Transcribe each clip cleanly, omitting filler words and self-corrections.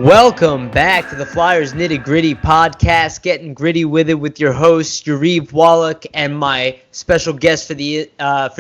Welcome back to the Flyers Nitty Gritty podcast, getting gritty with it with your host Yariv Wallach and my special guest for the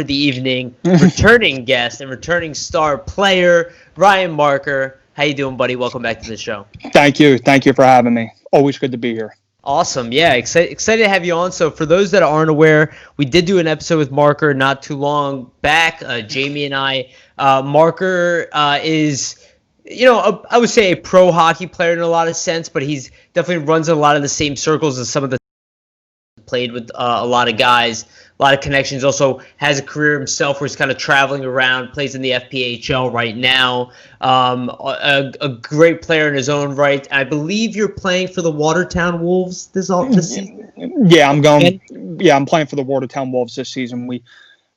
evening, returning guest and returning star player Ryan Marker. How you doing, buddy? Welcome back to the show. Thank you for having me. Always good to be here. Awesome. Yeah, excited to have you on. So for those that aren't aware, we did do an episode with Marker not too long back. Jamie and I. Marker is, I would say a pro hockey player in a lot of sense, but he's definitely runs in a lot of the same circles as some of the played with a lot of guys, a lot of connections. Also has a career himself where he's kind of traveling around, plays in the FPHL right now. A great player in his own right. I believe you're playing for the Watertown Wolves this season. Yeah, I'm playing for the Watertown Wolves this season.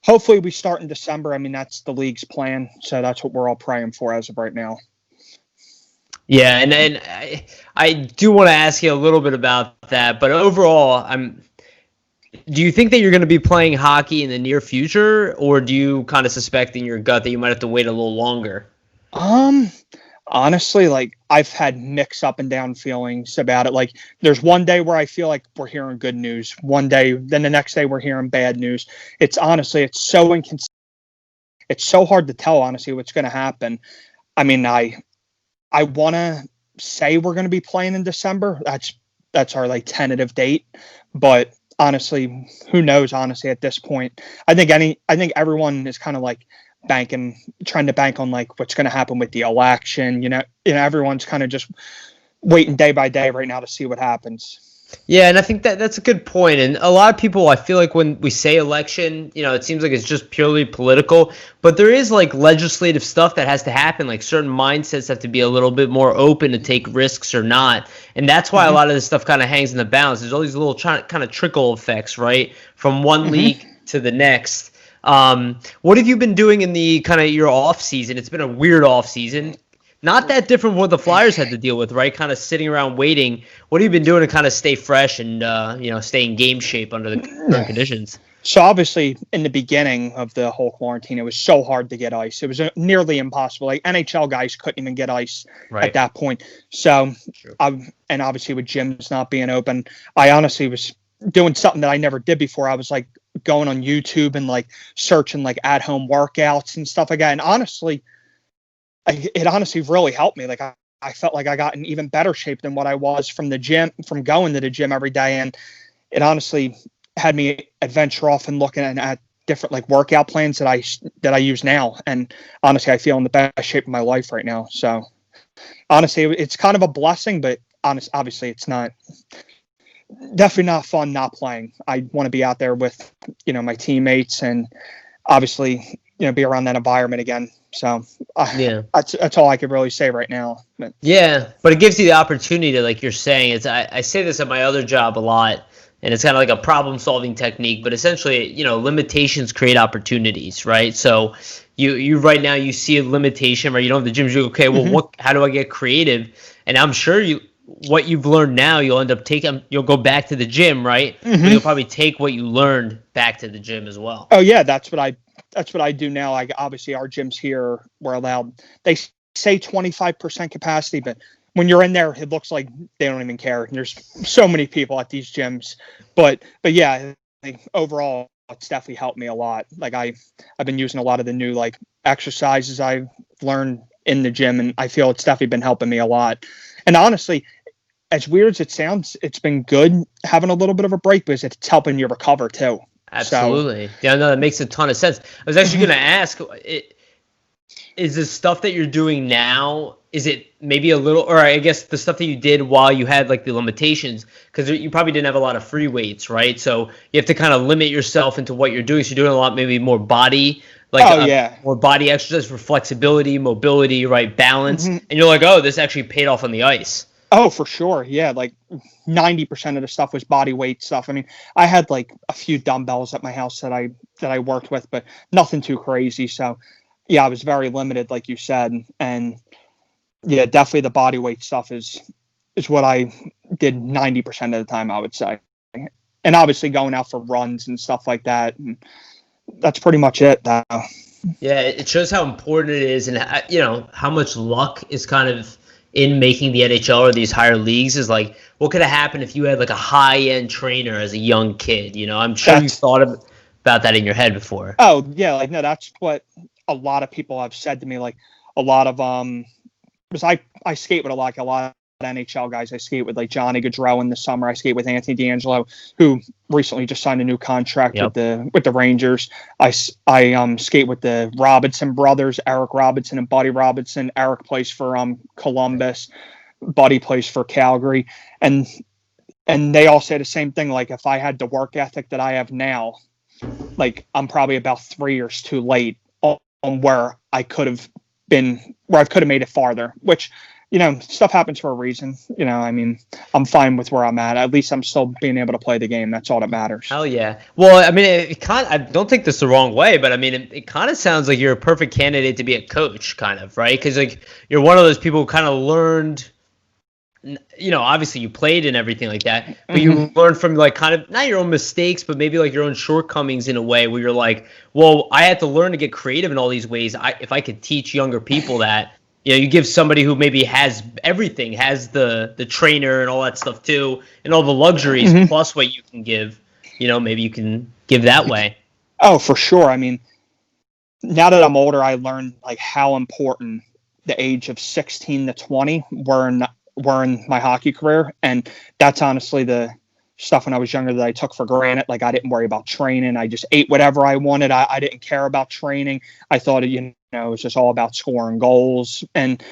Hopefully we start in December. I mean, that's the league's plan, so that's what we're all praying for as of right now. Yeah, and I do want to ask you a little bit about that, but overall, do you think that you're going to be playing hockey in the near future, or do you kind of suspect in your gut that you might have to wait a little longer? Honestly, I've had mixed up and down feelings about it. Like, there's one day where I feel like we're hearing good news. One day, then the next day we're hearing bad news. It's so inconsistent. It's so hard to tell, honestly, what's going to happen. I mean, I want to say we're going to be playing in December. That's our tentative date, but honestly, who knows? Honestly, at this point, I think everyone is kind of trying to bank on what's going to happen with the election. Everyone's kind of just waiting day by day right now to see what happens. Yeah, and I think that's a good point. And a lot of people, I feel like when we say election, it seems like it's just purely political. But there is legislative stuff that has to happen. Like certain mindsets have to be a little bit more open to take risks or not. And that's why a lot of this stuff kind of hangs in the balance. There's all these little kind of trickle effects, right, from one league to the next. What have you been doing in the kind of your off season? It's been a weird off season. Not that different from what the Flyers had to deal with, right? Kind of sitting around waiting. What have you been doing to kind of stay fresh and stay in game shape under the current conditions? So obviously, in the beginning of the whole quarantine, it was so hard to get ice. It was nearly impossible. NHL guys couldn't even get ice at that point. So, and obviously with gyms not being open, I honestly was doing something that I never did before. I was going on YouTube and searching at-home workouts and stuff like that. And honestly, it honestly really helped me. I felt like I got in even better shape than what I was from going to the gym every day. And it honestly had me adventure off and looking at different workout plans that I use now. And honestly, I feel in the best shape of my life right now. So honestly, it's kind of a blessing, but obviously it's definitely not fun not playing. I want to be out there with, my teammates and obviously, be around that environment again. So that's all I could really say right now. But it gives you the opportunity to, like you're saying, I say this at my other job a lot, and it's kind of like a problem-solving technique, but essentially, limitations create opportunities, right? So you right now, you see a limitation, right? You don't have the gyms, you go, okay, well, how do I get creative? And I'm sure what you've learned now, you'll end up you'll go back to the gym, right? But you'll probably take what you learned back to the gym as well. Oh, yeah, that's what I do now. Obviously, our gyms here, we're allowed, they say 25% capacity, but when you're in there, it looks like they don't even care. There's so many people at these gyms. But yeah, overall, it's definitely helped me a lot. I've been using a lot of the new exercises I've learned in the gym, and I feel it's definitely been helping me a lot. And honestly, as weird as it sounds, it's been good having a little bit of a break because it's helping you recover too. Absolutely. That makes a ton of sense. I was actually going to ask, is the stuff that you're doing now, is it maybe a little, or I guess the stuff that you did while you had the limitations, because you probably didn't have a lot of free weights, right? So you have to kind of limit yourself into what you're doing. So you're doing a lot, maybe more body, more body exercise for flexibility, mobility, right? Balance. And you're like, oh, this actually paid off on the ice. Oh, for sure. Yeah. 90% of the stuff was body weight stuff. I mean, I had a few dumbbells at my house that I worked with, but nothing too crazy. So yeah, I was very limited, like you said. And yeah, definitely the body weight stuff is what I did 90% of the time, I would say. And obviously going out for runs and stuff like that. And that's pretty much it. Yeah. It shows how important it is and, how much luck is kind of in making the NHL or these higher leagues is like, what could have happened if you had like a high-end trainer as a young kid? You know, I'm sure you've thought about that in your head before. Oh yeah, like no, that's what a lot of people have said to me. Like a lot of because I skate with a lot of NHL guys. I skate with like Johnny Gadra in the summer. I skate with Anthony D'Angelo, who recently just signed a new contract with the Rangers. I skate with the Robinson brothers, Eric Robinson and Buddy Robinson. Eric plays for Columbus. Buddy plays for Calgary, and they all say the same thing. Like if I had the work ethic that I have now, like I'm probably about 3 years too late on where I could have been, where I could have made it farther, which, you know, stuff happens for a reason. You know, I mean, I'm fine with where I'm at. At least I'm still being able to play the game. That's all that matters. Hell yeah. Well, I mean, I don't take this the wrong way, but I mean, it kind of sounds like you're a perfect candidate to be a coach, kind of, right? Because like you're one of those people who kind of learned, you know, obviously you played and everything like that, but you learned from like kind of not your own mistakes, but maybe like your own shortcomings in a way where you're like, well, I had to learn to get creative in all these ways. If I could teach younger people that, you know, you give somebody who maybe has everything, has the trainer and all that stuff too, and all the luxuries plus what you can give, you know, maybe you can give that way. Oh, for sure. I mean, now that I'm older, I learned like how important the age of 16 to 20 were in my hockey career. And that's honestly the stuff when I was younger that I took for granted. Like I didn't worry about training. I just ate whatever I wanted. I didn't care about training. I thought, you know, it was just all about scoring goals. And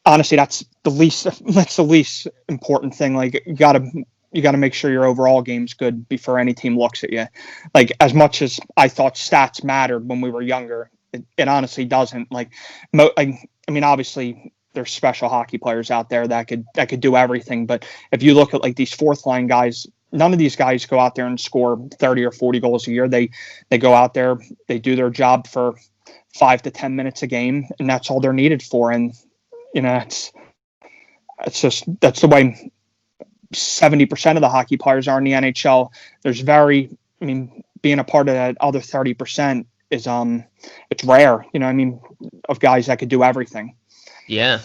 honestly, that's the least important thing. Like you gotta make sure your overall game's good before any team looks at you. Like as much as I thought stats mattered when we were younger, it honestly doesn't. Like, I mean, obviously there's special hockey players out there that could do everything. But if you look at like these fourth line guys, none of these guys go out there and score 30 or 40 goals a year. They go out there, they do their job for 5 to 10 minutes a game, and that's all they're needed for. And, you know, that's the way 70% of the hockey players are in the NHL. Being a part of that other 30% is, it's rare, you know, I mean, of guys that could do everything. Yeah.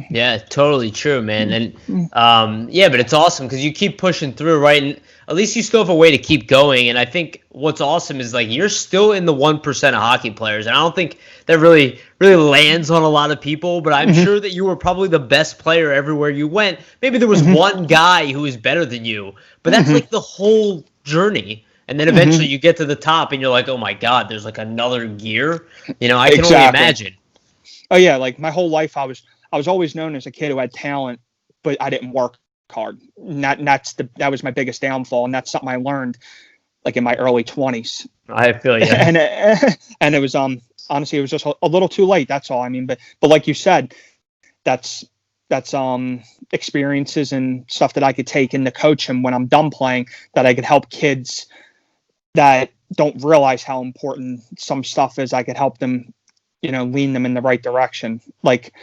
Yeah, totally true, man. And yeah, but it's awesome because you keep pushing through, right? And at least you still have a way to keep going. And I think what's awesome is like you're still in the 1% of hockey players. And I don't think that really lands on a lot of people, but I'm sure that you were probably the best player everywhere you went. Maybe there was one guy who was better than you, but that's like the whole journey. And then eventually you get to the top and you're like, oh my God, there's like another gear. You know, I can only imagine. Oh yeah, like my whole life I was always known as a kid who had talent, but I didn't work hard. That was my biggest downfall, and that's something I learned like in my early 20s. I feel you. And it was honestly it was just a little too late. That's all. I mean, but like you said, that's experiences and stuff that I could take into coaching when I'm done playing, that I could help kids that don't realize how important some stuff is. I could help them, you know, lean them in the right direction. Like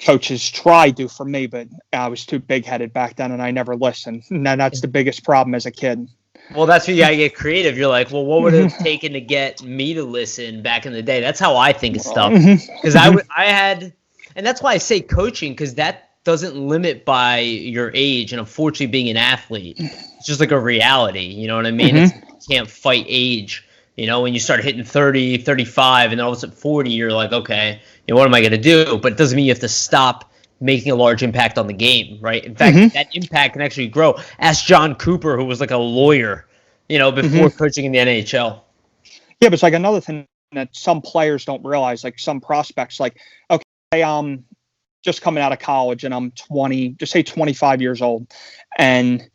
coaches tried to for me, but I was too big-headed back then and I never listened. And that's the biggest problem as a kid. Well, that's where you gotta get creative. You're like, well, what would it have taken to get me to listen back in the day? That's how I think of stuff. Because I had, and that's why I say coaching, because that doesn't limit by your age. And unfortunately, being an athlete, it's just like a reality. You know what I mean? You can't fight age. You know, when you start hitting 30, 35, and then all of a sudden 40, you're like, okay, you know, what am I going to do? But it doesn't mean you have to stop making a large impact on the game, right? In fact, that impact can actually grow. Ask John Cooper, who was like a lawyer, you know, before coaching in the NHL. Yeah, but it's like another thing that some players don't realize, like some prospects, like, okay, just coming out of college and I'm 25 years old, and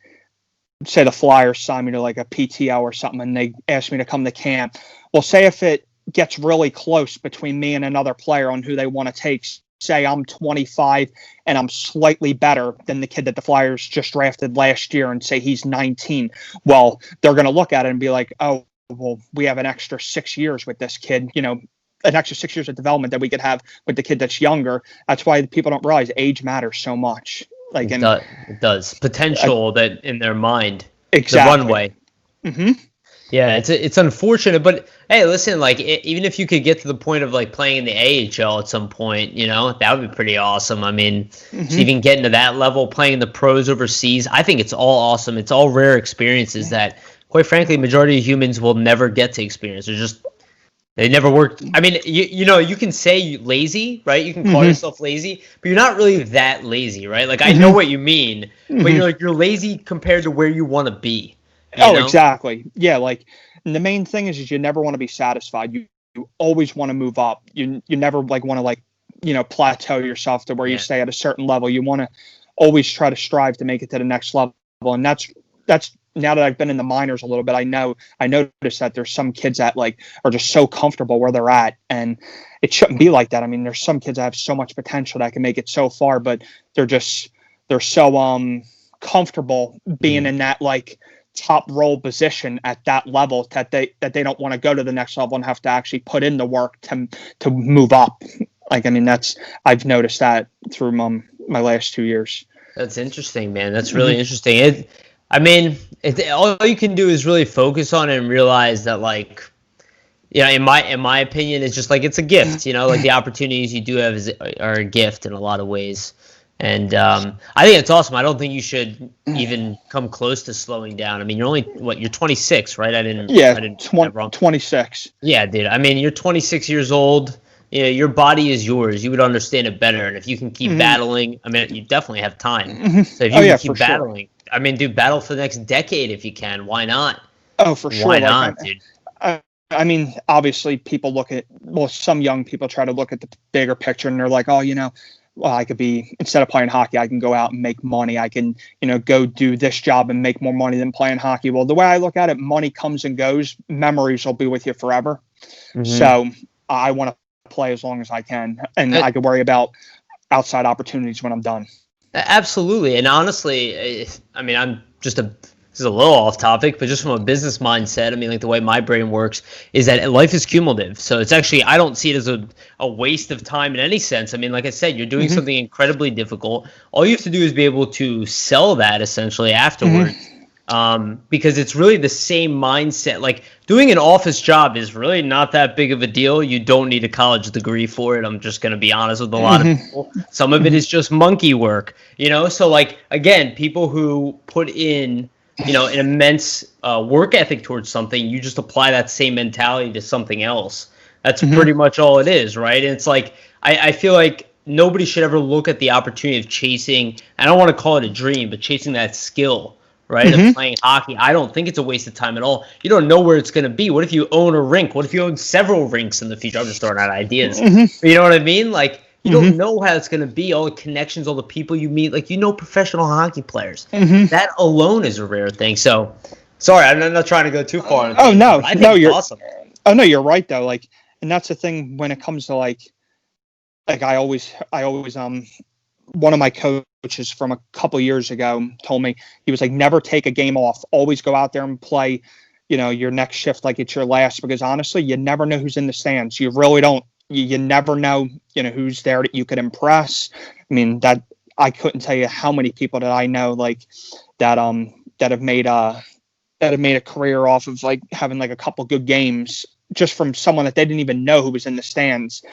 say the Flyers sign me to like a PTO or something and they ask me to come to camp. Well, say if it gets really close between me and another player on who they want to take, say I'm 25 and I'm slightly better than the kid that the Flyers just drafted last year, and say he's 19. Well, they're going to look at it and be like, oh, well, we have an extra 6 years with this kid, you know, an extra 6 years of development that we could have with the kid that's younger. That's why people don't realize age matters so much. Like it does. Potential that in their mind. Exactly. The runway. Yeah, it's unfortunate, but hey, listen, like even if you could get to the point of like playing in the AHL at some point, that would be pretty awesome. I mean, just even getting to that level, playing in the pros overseas, I think it's all awesome. It's all rare experiences that, quite frankly, majority of humans will never get to experience. They never worked. I mean, you can say lazy, right? You can call yourself lazy, but you're not really that lazy, right? Like I know what you mean, but you're lazy compared to where you want to be. Exactly. Yeah, like the main thing is you never want to be satisfied. You always want to move up. You never want to plateau yourself to where you stay at a certain level. You want to always try to strive to make it to the next level. And that's now that I've been in the minors a little bit, I noticed that there's some kids that are just so comfortable where they're at, and it shouldn't be like that. I mean, there's some kids that have so much potential that can make it so far, but they're so comfortable being in that top role position at that level that they don't want to go to the next level and have to actually put in the work to move up. I've noticed that through my last 2 years. That's interesting, man. That's really interesting. All you can do is really focus on it and realize that, in my opinion, it's just it's a gift. The opportunities you do have are a gift in a lot of ways. And I think it's awesome. I don't think you should even come close to slowing down. I mean, you're you're 26, right? I didn't 26. Yeah, dude. I mean, you're 26 years old. Your body is yours. You would understand it better. And if you can keep battling, I mean, you definitely have time. So if you can keep battling, sure. I mean, dude, battle for the next decade if you can. Why not? Oh, for sure. Why not, dude? I mean, obviously, some young people try to look at the bigger picture, and they're like, oh, well, I could instead of playing hockey, I can go out and make money. I can, go do this job and make more money than playing hockey. Well, the way I look at it, money comes and goes. Memories will be with you forever. So I want to play as long as I can, and I could worry about outside opportunities when I'm done. Absolutely. And honestly, I mean, this is a little off topic, but just from a business mindset, I mean, the way my brain works is that life is cumulative. So it's actually, I don't see it as a waste of time in any sense. I mean, like I said, you're doing something incredibly difficult. All you have to do is be able to sell that essentially afterwards. Because it's really the same mindset. Like doing an office job is really not that big of a deal. You don't need a college degree for it. I'm just going to be honest with a lot of people. Some of it is just monkey work, So again, people who put in, an immense work ethic towards something, you just apply that same mentality to something else. That's pretty much all it is, right? And it's I feel like nobody should ever look at the opportunity of chasing, I don't want to call it a dream, but chasing that skill, right, of playing hockey. I don't think it's a waste of time at all. You don't know where it's going to be. What if you own a rink? What if you own several rinks in the future? I'm just throwing out ideas. You know what I mean? You don't know how it's going to be, all the connections, all the people you meet. Professional hockey players. That alone is a rare thing. So, sorry, I'm not trying to go too far. Oh, no. I think it's awesome. Oh, no, you're right, though. And that's the thing when it comes to, I always, one of my coaches from a couple years ago told me, he was never take a game off. Always go out there and play, your next shift like it's your last, because honestly, you never know who's in the stands. You really don't. You never know, who's there that you could impress. I mean, that I couldn't tell you how many people that I know that have made a career off of having a couple good games just from someone that they didn't even know who was in the stands,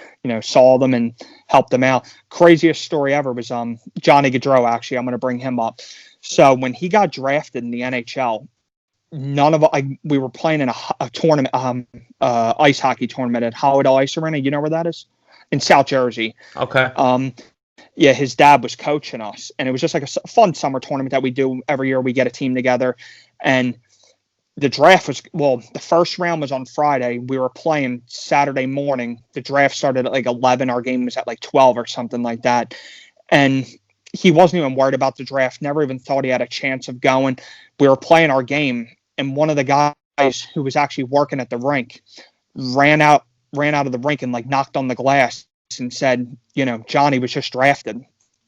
saw them and helped them out. Craziest story ever was Johnny Gadra. Actually, I'm going to bring him up. So when he got drafted in the NHL, we were playing in a tournament, ice hockey tournament at Holiday Ice Arena. You know where that is? In South Jersey. Okay. Yeah, his dad was coaching us, and it was just a fun summer tournament that we do every year. We get a team together, and the draft was, the first round was on Friday. We were playing Saturday morning. The draft started at 11. Our game was at 12 or something like that. And he wasn't even worried about the draft, never even thought he had a chance of going. We were playing our game, and one of the guys who was actually working at the rink ran out of the rink and knocked on the glass and said, Johnny was just drafted.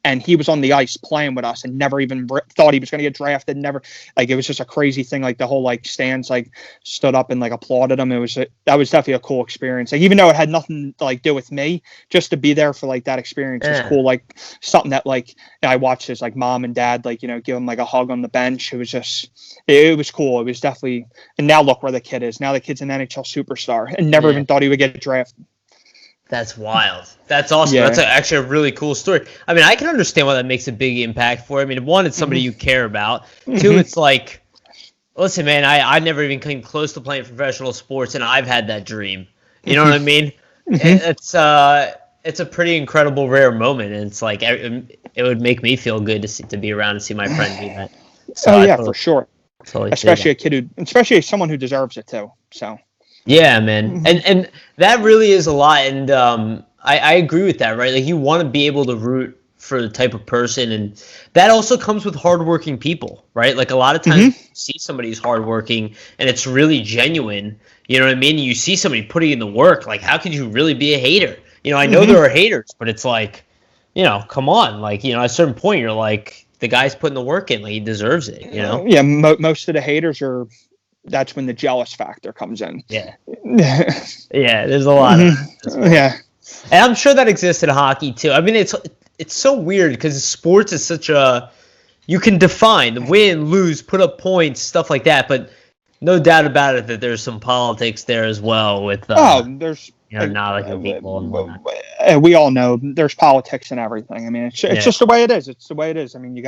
and he was on the ice playing with us and never even thought he was going to get drafted. Never, like, it was just a crazy thing. Like, the whole, like, stands, like, stood up and, like, applauded him. That was definitely a cool experience. Like, even though it had nothing to, like, do with me, just to be there for, like, that experience is cool. Like, something that, like, I watched his, like, mom and dad, like, you know, give him, like, a hug on the bench. It was just, it was cool. It was definitely, and now look where the kid is. Now the kid's an NHL superstar and never even thought he would get drafted. That's wild. That's awesome. Yeah. That's actually a really cool story. I mean, I can understand why that makes a big impact for you. I mean, one, it's somebody you care about. Two, it's like, listen, man, I never even came close to playing professional sports, and I've had that dream. You know what I mean? It's a pretty incredible, rare moment, and it's like it would make me feel good to be around and see my friend do that. So for sure. Totally especially someone who deserves it too. So. Yeah, man. And that really is a lot. And I agree with that, right? Like, you want to be able to root for the type of person. And that also comes with hardworking people, right? Like, a lot of times you see somebody who's hardworking and it's really genuine. You know what I mean? You see somebody putting in the work. Like, how could you really be a hater? You know, I know there are haters, but it's like, you know, come on. Like, you know, at a certain point, you're like, the guy's putting the work in. Like, he deserves it, you know? Yeah, most of the haters are... That's when the jealous factor comes in. Yeah. Yeah, there's a lot of that. Yeah. And I'm sure that exists in hockey too. I mean, it's so weird because sports is such a, you can define win, lose, put up points, stuff like that, but no doubt about it that there's some politics there as well with there's, you know, knowledge people and whatnot. We all know there's politics and everything. I mean, it's just the way it is. It's the way it is. I mean, you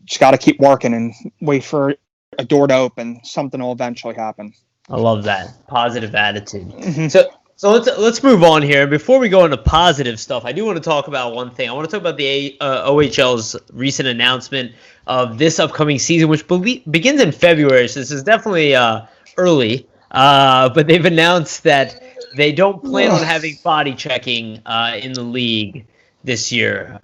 just gotta keep working and wait for a door to open. Something will eventually happen. I love that positive attitude. So let's move on here. Before we go into positive stuff, I do want to talk about one thing. I want to talk about the OHL's recent announcement of this upcoming season, which begins in February. So this is definitely early, but they've announced that they don't plan on having body checking in the league this year.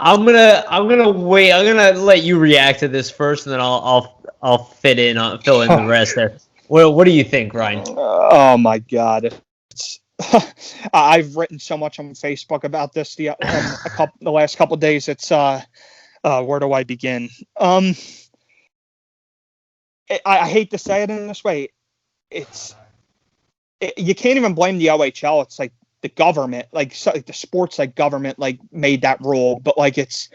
I'm gonna wait. I'm gonna let you react to this first, and then I'll fill in the rest there. Well, what do you think, Ryan? Oh my God, I've written so much on Facebook about this the last couple of days. It's where do I begin? I hate to say it in this way. You can't even blame the OHL. It's like the government, like the sports, like government, like made that rule, but like it's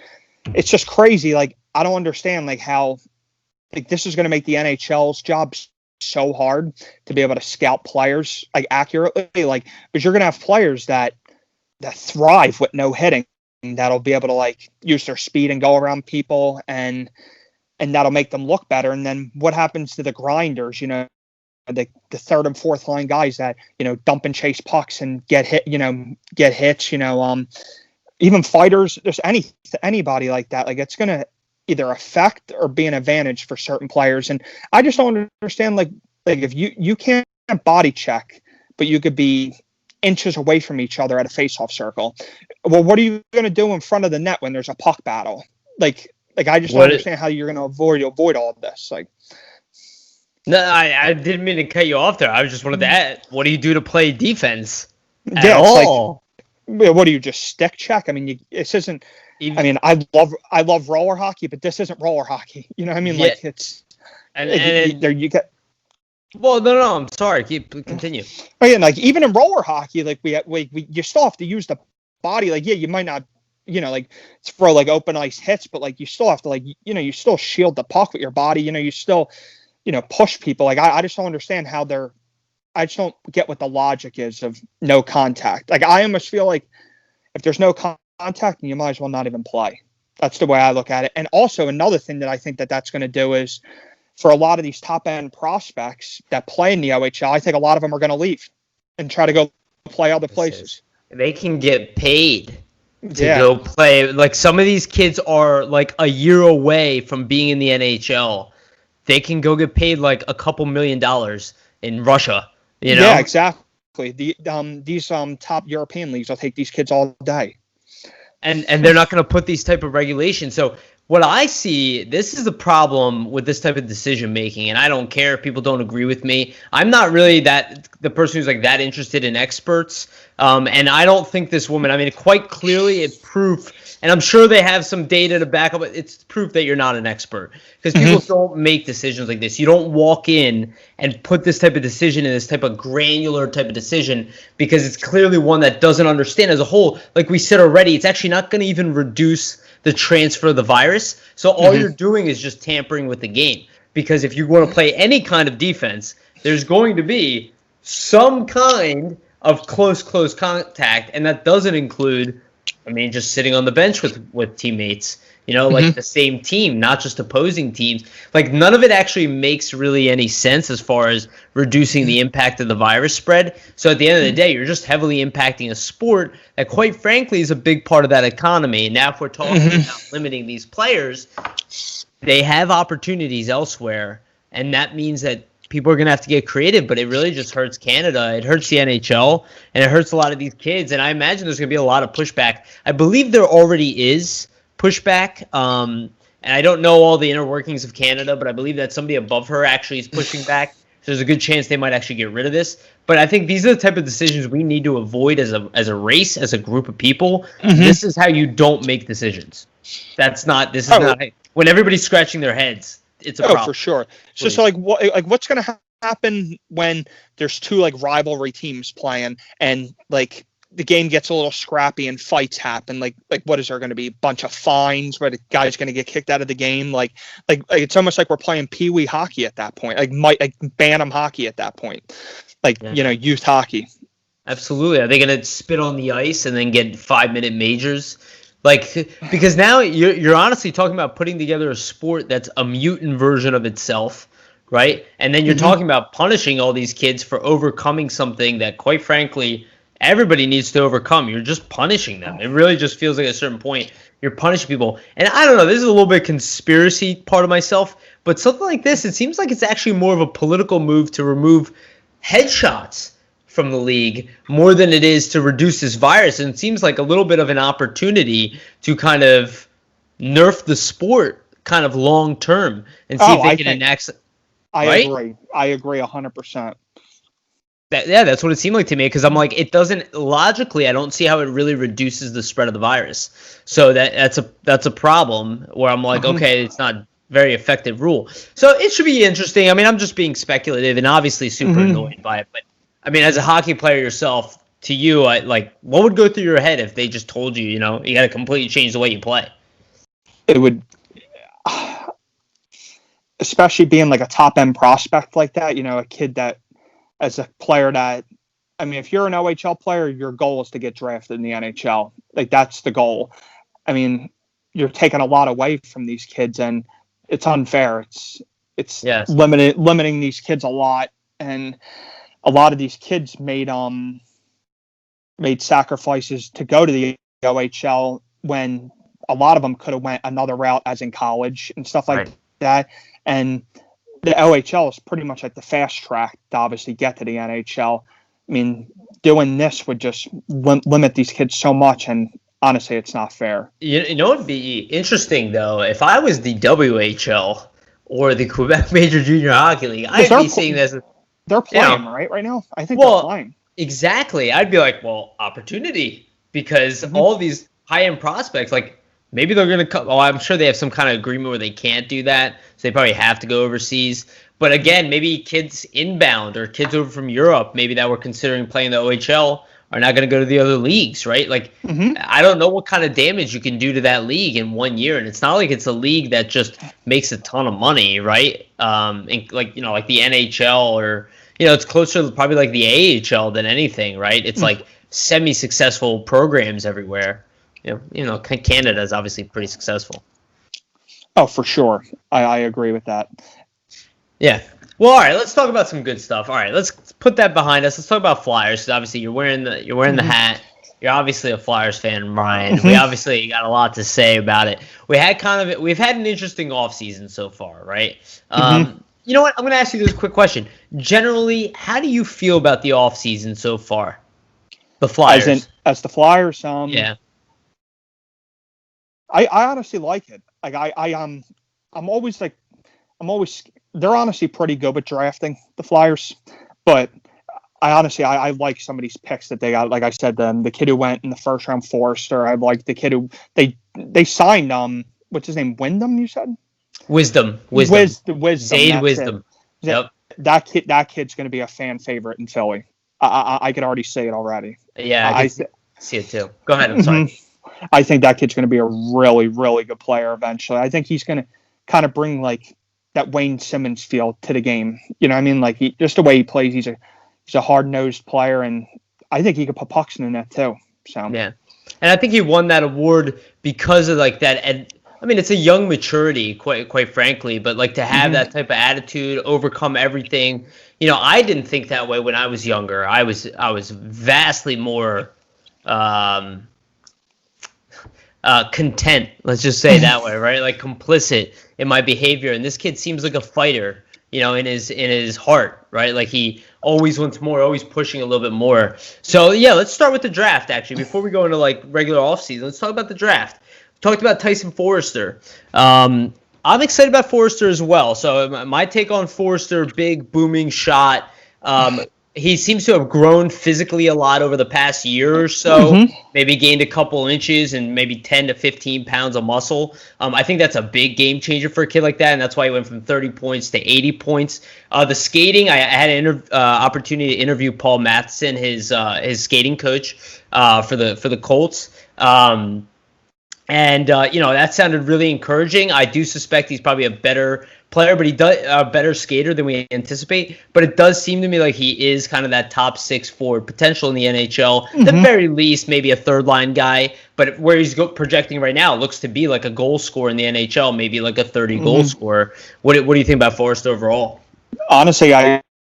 just crazy. Like, I don't understand like how like this is going to make the NHL's job so hard to be able to scout players like accurately, like, because you're going to have players that thrive with no hitting, that'll be able to like use their speed and go around people, and that'll make them look better. And then what happens to the grinders, you know, the third and fourth line guys that, you know, dump and chase pucks and get hits, you know, even fighters, there's anybody like that. Like, it's going to either affect or be an advantage for certain players. And I just don't understand, like if you can't body check, but you could be inches away from each other at a face-off circle. Well, what are you going to do in front of the net when there's a puck battle? Like I just don't understand how you're going to avoid all of this. Like, no, I didn't mean to cut you off there. I was just wanted to add, what do you do to play defense at yeah, all? Like, what do you just stick check? I mean, this isn't. I mean, I love roller hockey, but this isn't roller hockey. You know what I mean? Yeah. Like, it's there you get. Well, no, I'm sorry. Continue. Again, like, even in roller hockey, like we you still have to use the body. Like, yeah, you might not, you know, like throw like open ice hits, but like you still have to, like, you know, you still shield the puck with your body. You know, you still, you know, push people. Like, I just don't understand how I just don't get what the logic is of no contact. Like, I almost feel like if there's no contact, you might as well not even play. That's the way I look at it. And also another thing that I think that's going to do is, for a lot of these top end prospects that play in the OHL, I think a lot of them are going to leave and try to go play other places. They can get paid to go play. Like, some of these kids are like a year away from being in the NHL. They can go get paid like a couple $1 million in Russia. You know? Yeah, exactly. These top European leagues will take these kids all day. And they're not going to put these type of regulations. So what I see, this is the problem with this type of decision making, and I don't care if people don't agree with me. I'm not really the person who's like that interested in experts, and I don't think this woman. I mean, quite clearly, it's proof, and I'm sure they have some data to back up. It's proof that you're not an expert because people don't make decisions like this. You don't walk in and put this type of decision in this type of granular type of decision because it's clearly one that doesn't understand as a whole. Like we said already, it's actually not going to even reduce the transfer of the virus. So all you're doing is just tampering with the game. Because if you want to play any kind of defense, there's going to be some kind of close contact. And that doesn't include, I mean, just sitting on the bench with teammates, like the same team, not just opposing teams. Like none of it actually makes really any sense as far as reducing the impact of the virus spread. So at the end of the day, you're just heavily impacting a sport that quite frankly is a big part of that economy. And now if we're talking about limiting these players, they have opportunities elsewhere. And that means that people are going to have to get creative, but it really just hurts Canada. It hurts the NHL, and it hurts a lot of these kids. And I imagine there's going to be a lot of pushback. I believe there already is pushback. And I don't know all the inner workings of Canada, but I believe that somebody above her actually is pushing back. So there's a good chance they might actually get rid of this. But I think these are the type of decisions we need to avoid as a race, as a group of people. This is how you don't make decisions. This is not when everybody's scratching their heads. It's a problem. For sure. So what's going to happen when there's two like rivalry teams playing and like the game gets a little scrappy and fights happen? Like what is there going to be? A bunch of fines where the guy's going to get kicked out of the game? Like it's almost like we're playing pee-wee hockey at that point. Like Bantam hockey at that point. Youth hockey. Absolutely. Are they going to spit on the ice and then get 5-minute majors? Because now you're honestly talking about putting together a sport that's a mutant version of itself, right? And then you're talking about punishing all these kids for overcoming something that, quite frankly, everybody needs to overcome. You're just punishing them. It really just feels like at a certain point you're punishing people. And I don't know, this is a little bit conspiracy part of myself, but something like this, it seems like it's actually more of a political move to remove headshots from the league more than it is to reduce this virus. And it seems like a little bit of an opportunity to kind of nerf the sport kind of long term and see if they can enact. I agree. I agree 100%. That's what it seemed like to me, because I'm like, it doesn't logically. I don't see how it really reduces the spread of the virus. So that's a problem where I'm like, okay, it's not very effective rule. So it should be interesting. I mean, I'm just being speculative and obviously super annoyed by it, but. I mean, as a hockey player yourself, to you, what would go through your head if they just told you, you got to completely change the way you play? It would, especially being like a top-end prospect like that, a kid that, as a player that, I mean, if you're an OHL player, your goal is to get drafted in the NHL. Like, that's the goal. I mean, you're taking a lot away from these kids, and it's unfair. It's limiting these kids a lot, and a lot of these kids made sacrifices to go to the OHL when a lot of them could have went another route, as in college and stuff like that. And the OHL is pretty much like the fast track to obviously get to the NHL. I mean, doing this would just limit these kids so much, and honestly, it's not fair. You know, it'd be interesting though if I was the WHL or the Quebec Major Junior Hockey League. I'd be seeing this. They're playing, right now? I think they're playing. Exactly. I'd be like, opportunity. Because all these high-end prospects, like, maybe they're going to come. Oh, I'm sure they have some kind of agreement where they can't do that. So they probably have to go overseas. But again, maybe kids inbound or kids over from Europe, maybe that were considering playing the OHL, are not going to go to the other leagues, right? Like, I don't know what kind of damage you can do to that league in 1 year. And it's not like it's a league that just makes a ton of money, right? And like the NHL or, it's closer to probably like the AHL than anything, right? It's like semi-successful programs everywhere. Canada is obviously pretty successful. Oh, for sure. I agree with that. Yeah. Well, all right, let's talk about some good stuff. All right, let's put that behind us. Let's talk about Flyers. Because obviously you're wearing the hat. You're obviously a Flyers fan, Ryan. We obviously got a lot to say about it. We've had an interesting offseason so far, right? You know what? I'm going to ask you this quick question. Generally, how do you feel about the offseason so far? The Flyers. As the Flyers, yeah. I honestly like it. Like I'm always they're honestly pretty good with drafting the Flyers, but I like some of these picks that they got. Like I said, the kid who went in the first round, Forrester. I like the kid who they signed. What's his name? Wyndham, you said? Wisdom. Zade Wisdom. Yep. That kid's going to be a fan favorite in Philly. I could already say it already. Yeah, I see it too. Go ahead. I'm sorry. I think that kid's going to be a really, really good player eventually. I think he's going to kind of bring like that Wayne Simmons feel to the game. You know what I mean? Like just the way he plays, he's a hard-nosed player, and I think he could put pucks in the net too. So yeah, and I think he won that award because of like that. And I mean, it's a young maturity, quite frankly, but like to have that type of attitude, overcome everything. You know, I didn't think that way when I was younger. I was vastly more content. Let's just say that way, right? Like complicit in my behavior. And this kid seems like a fighter, you know, in his heart, right? Like he always wants more, always pushing a little bit more. So yeah, let's start with the draft. Actually, before we go into like regular offseason, let's talk about the draft. Talked about Tyson Forrester. I'm excited about Forrester as well. So my take on Forrester, big booming shot. He seems to have grown physically a lot over the past year or so. Maybe gained a couple inches and maybe 10 to 15 pounds of muscle. I think that's a big game changer for a kid like that, and that's why he went from 30 points to 80 points. The skating, I had an opportunity to interview Paul Matheson, his skating coach for the Colts. And you know, that sounded really encouraging. I do suspect he's probably a better player, but he does a better skater than we anticipate. But it does seem to me like he is kind of that top 6 forward potential in the NHL. At the very least, maybe a third line guy. But where he's projecting right now looks to be like a goal scorer in the NHL, maybe like a 30 goal scorer. What do you think about Forrester overall? Honestly,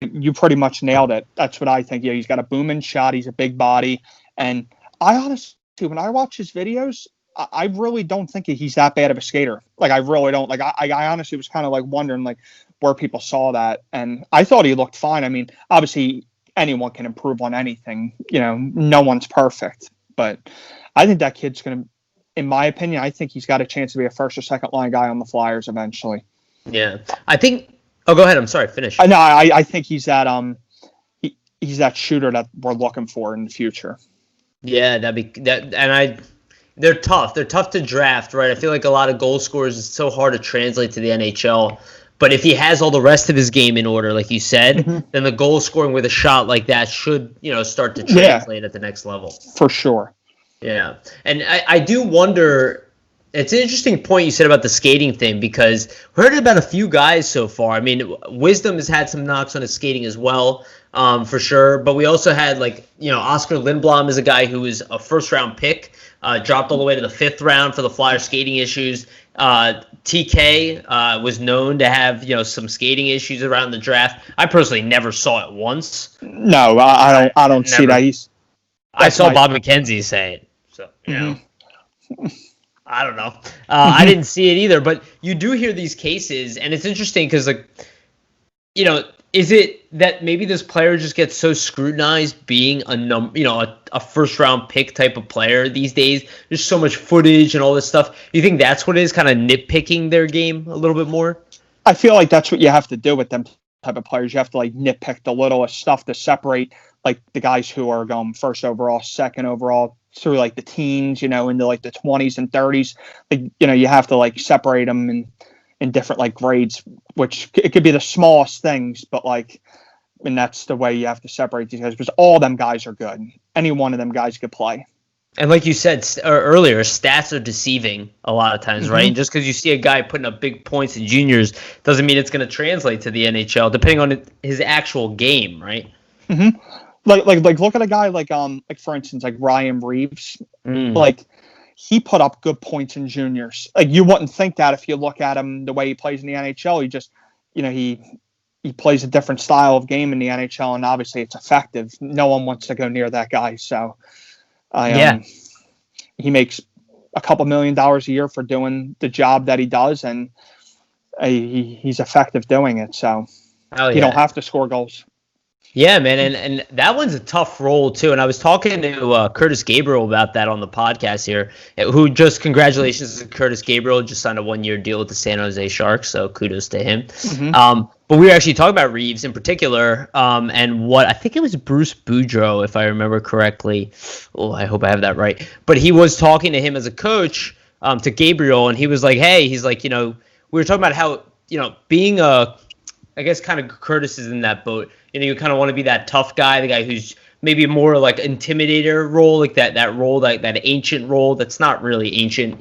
you pretty much nailed it. That's what I think. Yeah, he's got a booming shot. He's a big body, and I honestly, when I watch his videos, I really don't think he's that bad of a skater. Like, I really don't. Like, I honestly was kind of like wondering like where people saw that, and I thought he looked fine. I mean, obviously anyone can improve on anything. You know, no one's perfect, but I think that kid's gonna, in my opinion, I think he's got a chance to be a first or second line guy on the Flyers eventually. Yeah, I think. Oh, go ahead. I'm sorry. Finish. I think he's that he's that shooter that we're looking for in the future. Yeah, they're tough. They're tough to draft, right? I feel like a lot of goal scorers, it's so hard to translate to the NHL. But if he has all the rest of his game in order, like you said, then the goal scoring with a shot like that should, you know, start to translate at the next level. For sure. Yeah. And I do wonder, it's an interesting point you said about the skating thing, because we heard about a few guys so far. I mean, Wisdom has had some knocks on his skating as well, for sure. But we also had, like, you know, Oscar Lindblom is a guy who was a first-round pick. Dropped all the way to the 5th round for the Flyers skating issues. TK was known to have, you know, some skating issues around the draft. I personally never saw it once. No, I don't see that. I saw Bob McKenzie say it. So, you know, I don't know. I didn't see it either. But you do hear these cases, and it's interesting because, like, you know, is it that maybe this player just gets so scrutinized being a first round pick type of player these days? There's so much footage and all this stuff. You think that's what it is, kind of nitpicking their game a little bit more? I feel like that's what you have to do with them type of players. You have to like nitpick the littlest stuff to separate like the guys who are going first overall, second overall, through like the teens, you know, into like the 20s and 30s. Like, you know, you have to like separate them in different like grades, which it could be the smallest things, but like, and that's the way you have to separate these guys, because all them guys are good. Any one of them guys could play. And like you said earlier, stats are deceiving a lot of times, right? And just because you see a guy putting up big points in juniors doesn't mean it's going to translate to the NHL, depending on his actual game, right? Like look at a guy like for instance, like Ryan Reeves. Like, he put up good points in juniors. Like, you wouldn't think that if you look at him the way he plays in the NHL. He just, you know, he plays a different style of game in the NHL, and obviously it's effective. No one wants to go near that guy. So, he makes a couple $1 million a year for doing the job that he does, and he's effective doing it. So, you don't have to score goals. Yeah, man, and that one's a tough role too. And I was talking to Curtis Gabriel about that on the podcast here. Who just congratulations to Curtis Gabriel, just signed a 1-year deal with the San Jose Sharks, so kudos to him. But we were actually talking about Reeves in particular, and what I think it was Bruce Boudreau, if I remember correctly. Oh, I hope I have that right. But he was talking to him as a coach, to Gabriel, and he was like, "Hey, he's like, we were talking about how being a, I guess kind of Curtis is in that boat. You kind of want to be that tough guy, the guy who's maybe more like intimidator role, like that role, that ancient role that's not really ancient,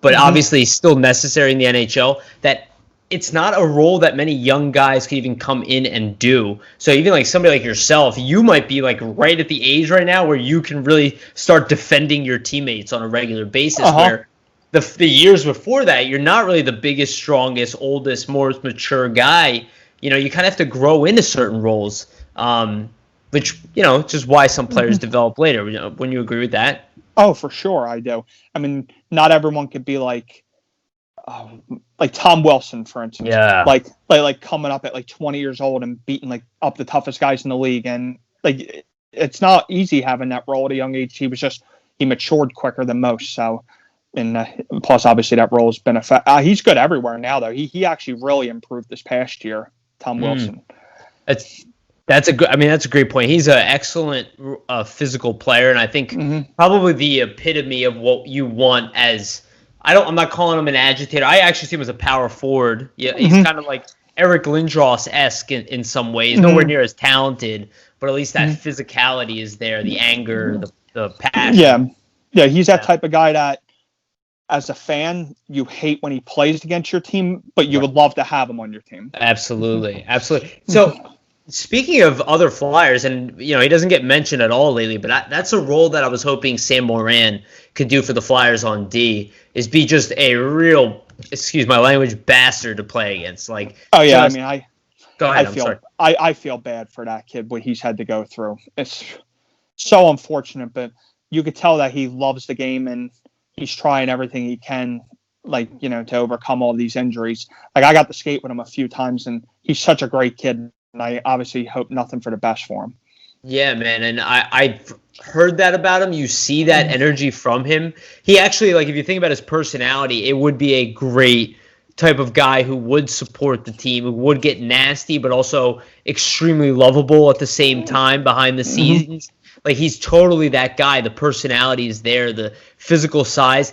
but obviously still necessary in the NHL. That it's not a role that many young guys can even come in and do. So even like somebody like yourself, you might be like right at the age right now where you can really start defending your teammates on a regular basis. Where the years before that, you're not really the biggest, strongest, oldest, most mature guy. You kind of have to grow into certain roles, which, just why some players develop later. Wouldn't you agree with that? Oh, for sure, I do. I mean, not everyone could be like Tom Wilson, for instance. Yeah. Like coming up at like 20 years old and beating like up the toughest guys in the league. And like, it's not easy having that role at a young age. He matured quicker than most. So, and plus, obviously, that role has been he's good everywhere now, though. He actually really improved this past year. Tom Wilson. That's a great point. He's an excellent physical player, and I think probably the epitome of what you want as. I'm not calling him an agitator. I actually see him as a power forward. Yeah, he's kind of like Eric Lindros-esque in some ways. Nowhere near as talented, but at least that physicality is there. The anger, the passion. Yeah. He's that type of guy that, as a fan, you hate when he plays against your team, but you would love to have him on your team. Absolutely. So, speaking of other Flyers, and he doesn't get mentioned at all lately, but that's a role that I was hoping Sam Morin could do for the Flyers on D, is be just a real, excuse my language, bastard to play against. Like, go ahead. I'm sorry. I feel bad for that kid, what he's had to go through. It's so unfortunate, but you could tell that he loves the game and he's trying everything he can, to overcome all these injuries. Like, I got to skate with him a few times, and he's such a great kid, and I obviously hope nothing for the best for him. Yeah, man, and I've heard that about him. You see that energy from him. He actually, if you think about his personality, it would be a great type of guy who would support the team, who would get nasty, but also extremely lovable at the same time behind the scenes. Like, he's totally that guy. The personality is there, the physical size.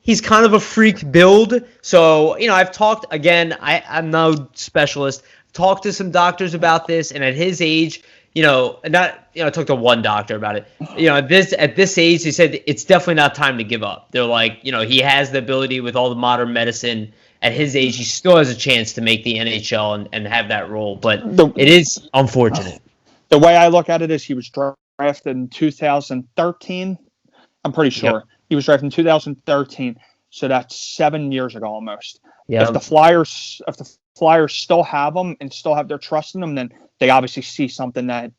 He's kind of a freak build. So, I've talked, again, I'm no specialist, talked to some doctors about this, and at his age, I talked to one doctor about it. At this age, he said it's definitely not time to give up. They're like, he has the ability with all the modern medicine. At his age, he still has a chance to make the NHL and have that role. But it is unfortunate. The way I look at it is he was drafted in 2013. I'm pretty sure. Yep. He was drafted in 2013, so that's 7 years ago almost. Yep. If the Flyers still have him and still have their trust in him, then they obviously see something that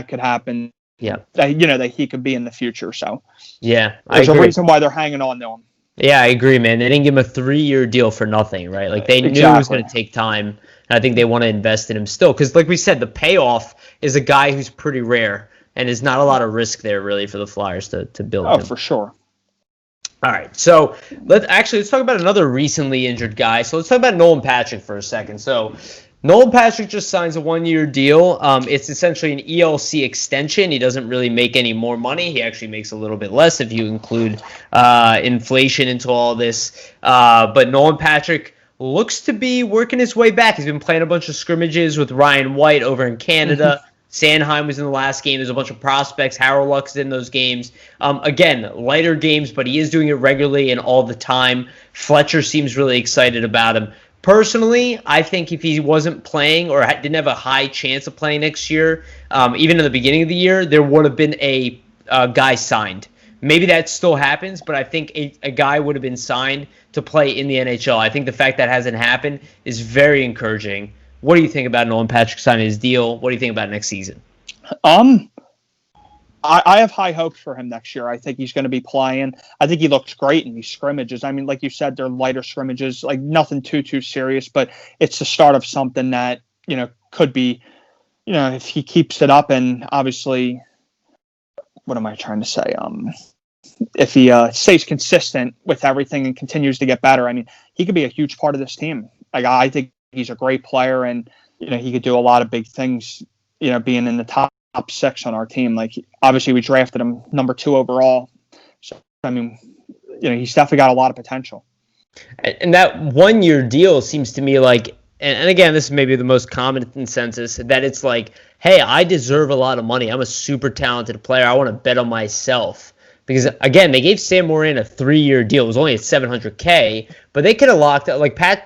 could happen. Yeah. That he could be in the future. So yeah, there's a reason why they're hanging on to him. Yeah, I agree, man. They didn't give him a 3-year deal for nothing, right? Like, they knew it was going to take time, and I think they want to invest in him still. Because, like we said, the payoff is a guy who's pretty rare, and there's not a lot of risk there, really, for the Flyers to build him. Oh, for sure. All right, so let's talk about another recently injured guy. So let's talk about Nolan Patrick for a second. So Nolan Patrick just signs a 1-year deal. It's essentially an ELC extension. He doesn't really make any more money. He actually makes a little bit less if you include inflation into all this. But Nolan Patrick looks to be working his way back. He's been playing a bunch of scrimmages with Ryan White over in Canada. Sanheim was in the last game. There's a bunch of prospects. Harold Luck's in those games. Again, lighter games, but he is doing it regularly and all the time. Fletcher seems really excited about him. Personally, I think if he wasn't playing or didn't have a high chance of playing next year, even in the beginning of the year, there would have been a guy signed. Maybe that still happens, but I think a guy would have been signed to play in the NHL. I think the fact that hasn't happened is very encouraging. What do you think about Nolan Patrick signing his deal? What do you think about next season? I have high hopes for him next year. I think he's going to be playing. I think he looks great in these scrimmages. I mean, like you said, they're lighter scrimmages, like nothing too serious, but it's the start of something that, could be if he keeps it up, and obviously, what am I trying to say? If he stays consistent with everything and continues to get better, I mean, he could be a huge part of this team. Like, I think he's a great player, and he could do a lot of big things. Being in the top 6 on our team. Like, obviously, we drafted him number 2 overall. So, I mean, he's definitely got a lot of potential. And that 1-year deal seems to me like, and again, this is maybe the most common consensus, that it's like, hey, I deserve a lot of money. I'm a super talented player. I want to bet on myself. Because, again, they gave Sam Morin a 3-year deal. It was only at $700K, but they could have locked up,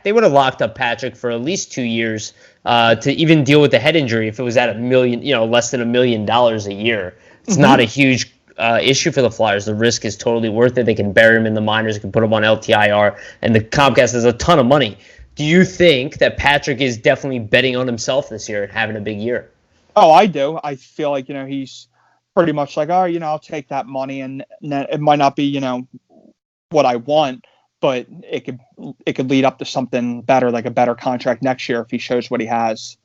they would have locked up Patrick for at least 2 years to even deal with the head injury if it was at $1 million, less than $1 million a year. It's not a huge issue for the Flyers. The risk is totally worth it. They can bury him in the minors, they can put him on LTIR, and the Comcast has a ton of money. Do you think that Patrick is definitely betting on himself this year and having a big year? Oh, I do. I feel like, he's pretty much like, oh, I'll take that money, and it might not be, what I want, but it could lead up to something better, like a better contract next year if he shows what he has.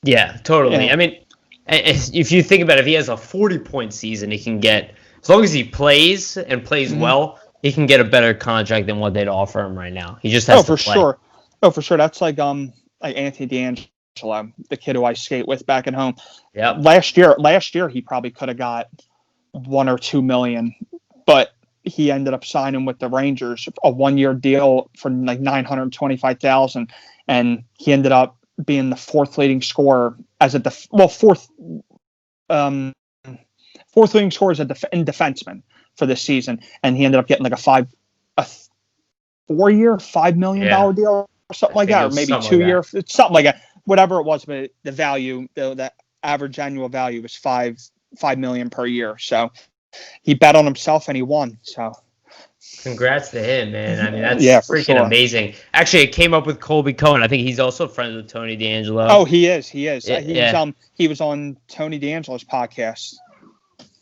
Yeah, totally. Yeah. I mean, if you think about it, if he has a 40-point season, he can get, as long as he plays and plays well, he can get a better contract than what they'd offer him right now. He just has to play. Sure. Oh, for sure. That's like Anthony D'Angelo, the kid who I skate with back at home. Yeah. Last year he probably could have got $1 or $2 million, but he ended up signing with the Rangers a 1-year deal for like $925,000, and he ended up being the 4th leading scorer fourth leading scorer as in defenseman for this season, and he ended up getting like a 4-year $5 million deal or something like that, or maybe 2-year, something like that. Whatever it was, but the value, the average annual value was $5 million per year. So he bet on himself and he won. So congrats to him, man. I mean, that's freaking amazing. Actually, it came up with Colby Cohen. I think he's also friends with Tony D'Angelo. Oh, he is. He was on Tony D'Angelo's podcast.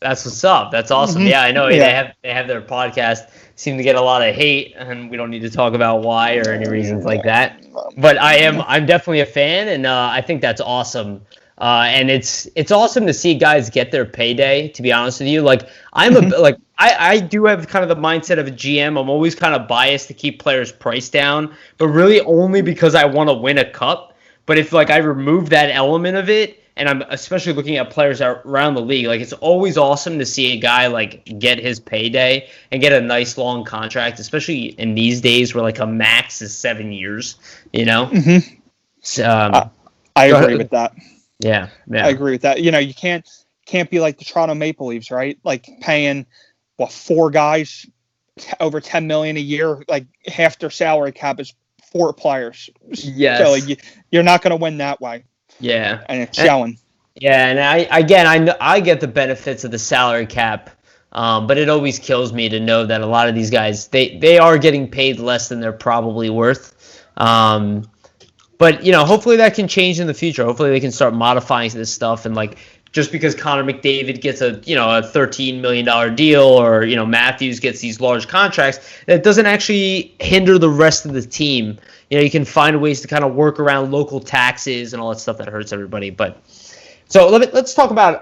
That's what's up. That's awesome. Yeah, I know. Yeah. They have their podcast. Seem to get a lot of hate, and we don't need to talk about why or any reasons like that. But I'm definitely a fan, and I think that's awesome. And it's awesome to see guys get their payday. To be honest with you, like I do have kind of the mindset of a GM. I'm always kind of biased to keep players' price down, but really only because I want to win a cup. But if I remove that element of it, and I'm especially looking at players around the league, it's always awesome to see a guy get his payday and get a nice long contract, especially in these days where a max is 7 years, So, I agree with that. Yeah, I agree with that. You can't be like the Toronto Maple Leafs, right? Paying 4 guys over $10 million a year, half their salary cap is 4 players. Yes. So you're not going to win that way. Yeah, and it's showing. Yeah, and I get the benefits of the salary cap, but it always kills me to know that a lot of these guys they are getting paid less than they're probably worth. But hopefully that can change in the future. Hopefully they can start modifying this stuff, and just because Connor McDavid gets a $13 million deal, or Matthews gets these large contracts, that doesn't actually hinder the rest of the team. You can find ways to kind of work around local taxes and all that stuff that hurts everybody. But so let's talk about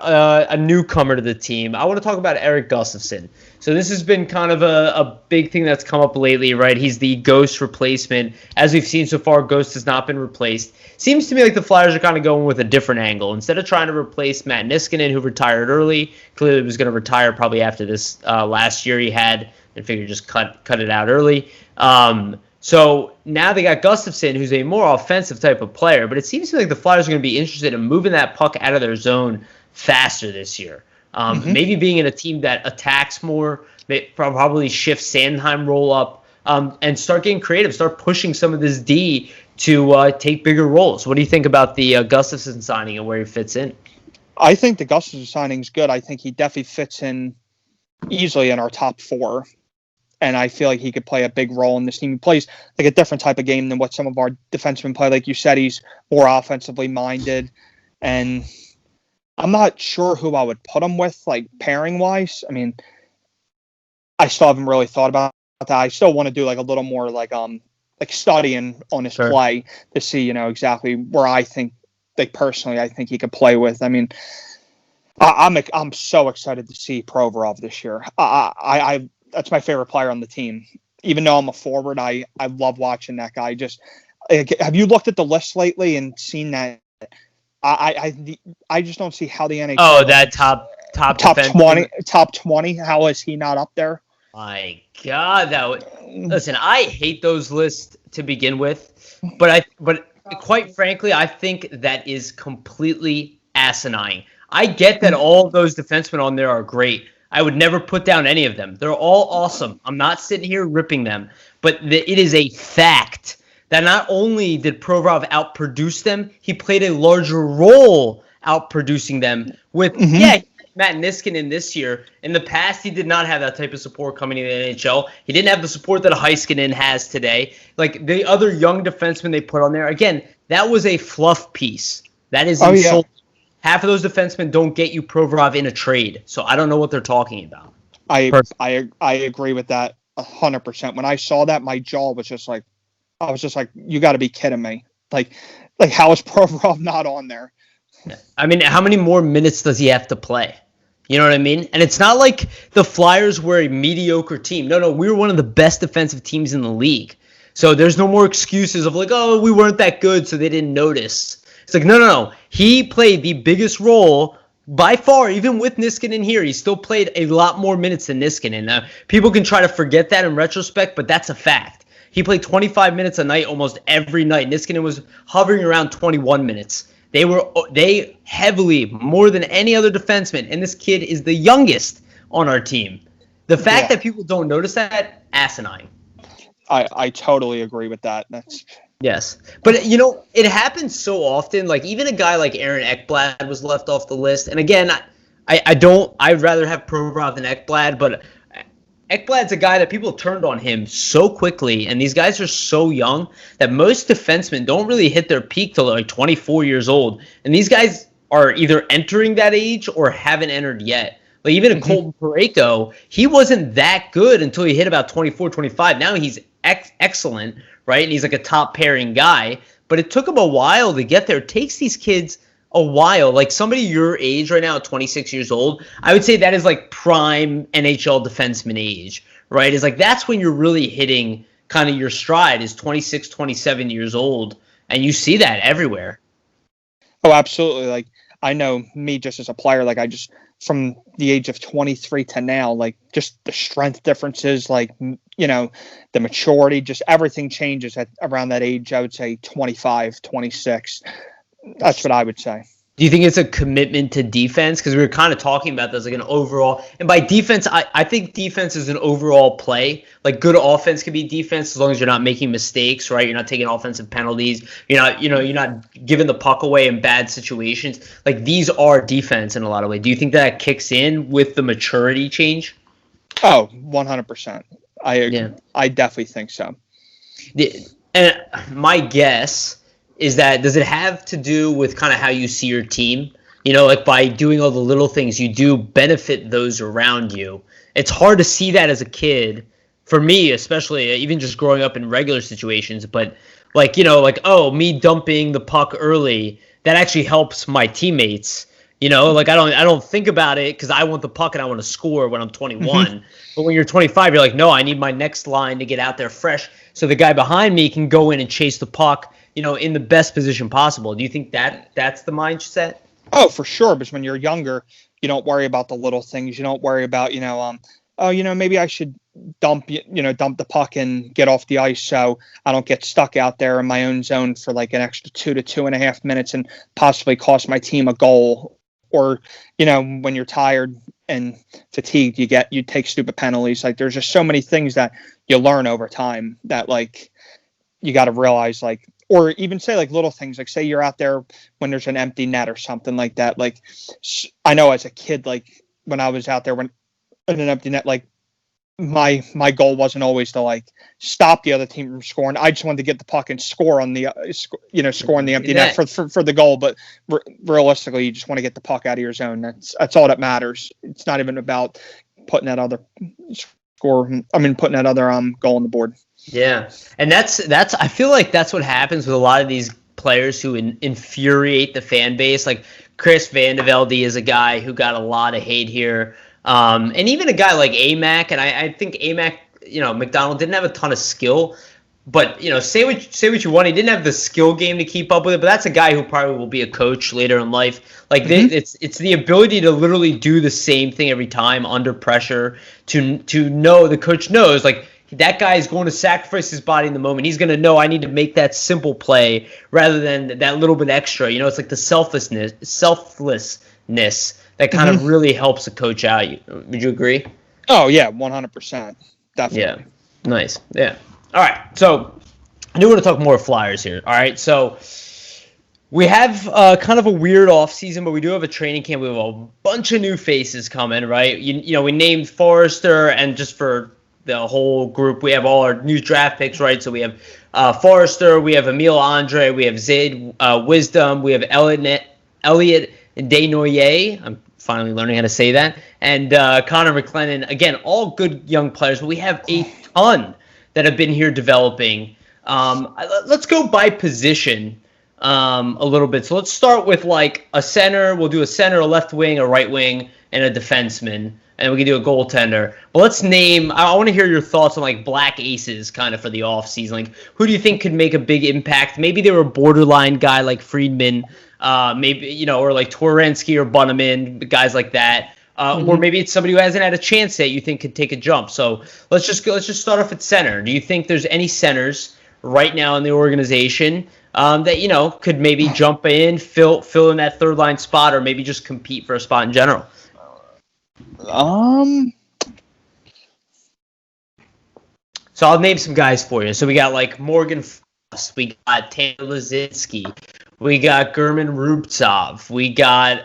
a newcomer to the team. I want to talk about Erik Gustafsson. So this has been kind of a big thing that's come up lately, right? He's the Ghost replacement. As we've seen so far, Ghost has not been replaced. Seems to me like the Flyers are kind of going with a different angle. Instead of trying to replace Matt Niskanen, who retired early, clearly was going to retire probably after this last year he had, and figured just cut it out early. So now they got Gustafsson, who's a more offensive type of player, but it seems to me like the Flyers are going to be interested in moving that puck out of their zone faster this year. Maybe being in a team that attacks more, probably shift Sandheim roll up, and start getting creative, start pushing some of this D to take bigger roles. What do you think about the Gustafsson signing and where he fits in? I think the Gustafsson signing is good. I think he definitely fits in easily in our top 4. And I feel like he could play a big role in this team. He plays a different type of game than what some of our defensemen play. Like you said, he's more offensively minded. And I'm not sure who I would put him with, pairing-wise. I mean, I still haven't really thought about that. I still want to do a little more studying on his play to see, exactly where I think personally I think he could play with. I mean, I'm so excited to see Provorov this year. I that's my favorite player on the team. Even though I'm a forward, I love watching that guy. Just have you looked at the list lately and seen that? I just don't see how the NHL. Oh, that top 20. How is he not up there? My God, listen. I hate those lists to begin with, but quite frankly, I think that is completely asinine. I get that all those defensemen on there are great. I would never put down any of them. They're all awesome. I'm not sitting here ripping them, but it is a fact that not only did Provorov outproduce them, he played a larger role outproducing them with, Matt Niskanen this year. In the past, he did not have that type of support coming in the NHL. He didn't have the support that Heiskanen has today. Like the other young defensemen they put on there, again, that was a fluff piece. That is insulting. Half of those defensemen don't get you Provorov in a trade, so I don't know what they're talking about. I agree with that 100%. When I saw that, my jaw was just like, I was just like, you got to be kidding me! Like how is Provorov not on there? I mean, how many more minutes does he have to play? You know what I mean? And it's not like the Flyers were a mediocre team. No, we were one of the best defensive teams in the league. So there's no more excuses of like, oh, we weren't that good, so they didn't notice. It's like, no. He played the biggest role by far, even with Niskanen here. He still played a lot more minutes than Niskanen. Now, people can try to forget that in retrospect, but that's a fact. He played 25 minutes a night almost every night. Niskanen was hovering around 21 minutes. They heavily, more than any other defenseman, and this kid is the youngest on our team. The fact that people don't notice that, asinine. I totally agree with that. Yes. But, it happens so often. Like, even a guy like Aaron Ekblad was left off the list. And again, I'd rather have Provorov than Ekblad, but Ekblad's a guy that people turned on him so quickly, and these guys are so young that most defensemen don't really hit their peak till they're like 24 years old. And these guys are either entering that age or haven't entered yet. Like, even a Colton Parayko, he wasn't that good until he hit about 24, 25. Now he's excellent, right? And he's like a top pairing guy. But it took him a while to get there. It takes these kids a while. Like, somebody your age right now at 26 years old, I would say that is like prime NHL defenseman age, right? It's like that's when you're really hitting kind of your stride is 26, 27 years old. And you see that everywhere. Oh, absolutely. Like, I know me just as a player, like from the age of 23 to now, like just the strength differences, like, the maturity, just everything changes around that age. I would say 25, 26. That's what I would say. Do you think it's a commitment to defense? Because we were kind of talking about this, like an overall. And by defense, I think defense is an overall play. Like, good offense can be defense as long as you're not making mistakes, right? You're not taking offensive penalties. You're not giving the puck away in bad situations. Like, these are defense in a lot of ways. Do you think that kicks in with the maturity change? Oh, 100%. I definitely think so. And my guess is that, does it have to do with kind of how you see your team? Like by doing all the little things, you do benefit those around you. It's hard to see that as a kid, for me especially, even just growing up in regular situations. But me dumping the puck early, that actually helps my teammates. Like I don't think about it because I want the puck and I want to score when I'm 21. But when you're 25, you're like, no, I need my next line to get out there fresh, so the guy behind me can go in and chase the puck, in the best position possible. Do you think that's the mindset? Oh, for sure. Because when you're younger, you don't worry about the little things. You don't worry about, maybe I should dump the puck and get off the ice so I don't get stuck out there in my own zone for like an extra 2 to 2.5 minutes and possibly cost my team a goal. Or, when you're tired and fatigued, you take stupid penalties. Like, there's just so many things that you learn over time that, like, you got to realize, like, or even say like little things, like say you're out there when there's an empty net or something like that. Like, I know as a kid, like when I was out there when in an empty net, like my goal wasn't always to like stop the other team from scoring. I just wanted to get the puck and score on the score on the empty net for the goal. But realistically, you just want to get the puck out of your zone. That's all that matters. It's not even about putting that other goal on the board. Yeah, and that's I feel like that's what happens with a lot of these players who infuriate the fan base. Like Chris Van de Velde is a guy who got a lot of hate here. And even a guy like Amac, and I think Amac, McDonald didn't have a ton of skill. But, say what you want. He didn't have the skill game to keep up with it, but that's a guy who probably will be a coach later in life. Like, it's the ability to literally do the same thing every time under pressure, to know, the coach knows, like, that guy is going to sacrifice his body in the moment. He's going to know I need to make that simple play rather than that little bit extra. It's like the selflessness that kind of really helps a coach out. Would you agree? Oh, yeah, 100%. Definitely. Yeah, nice. Yeah. All right, so I do want to talk more Flyers here. All right, so we have kind of a weird offseason, but we do have a training camp. We have a bunch of new faces coming, right? We named Forrester, and just for the whole group, we have all our new draft picks, right? So we have Forrester, we have Emile Andre, we have Zaid Wisdom, we have Elliot Desnoyers. I'm finally learning how to say that. And Connor McLennan. Again, all good young players, but we have a ton that have been here developing. Let's go by position a little bit. So let's start with like a center. We'll do a center, a left wing, a right wing, and a defenseman. And we can do a goaltender. But let's name, I want to hear your thoughts on like black aces kind of for the offseason. Like, who do you think could make a big impact? Maybe they were a borderline guy like Friedman, maybe, or like Torensky or Bunneman, guys like that. Or maybe it's somebody who hasn't had a chance that you think could take a jump. So let's just start off at center. Do you think there's any centers right now in the organization that could maybe jump in, fill in that third line spot, or maybe just compete for a spot in general? So I'll name some guys for you. So we got like Morgan Frost, we got Tanner Lazinski, we got German Rubtsov, we got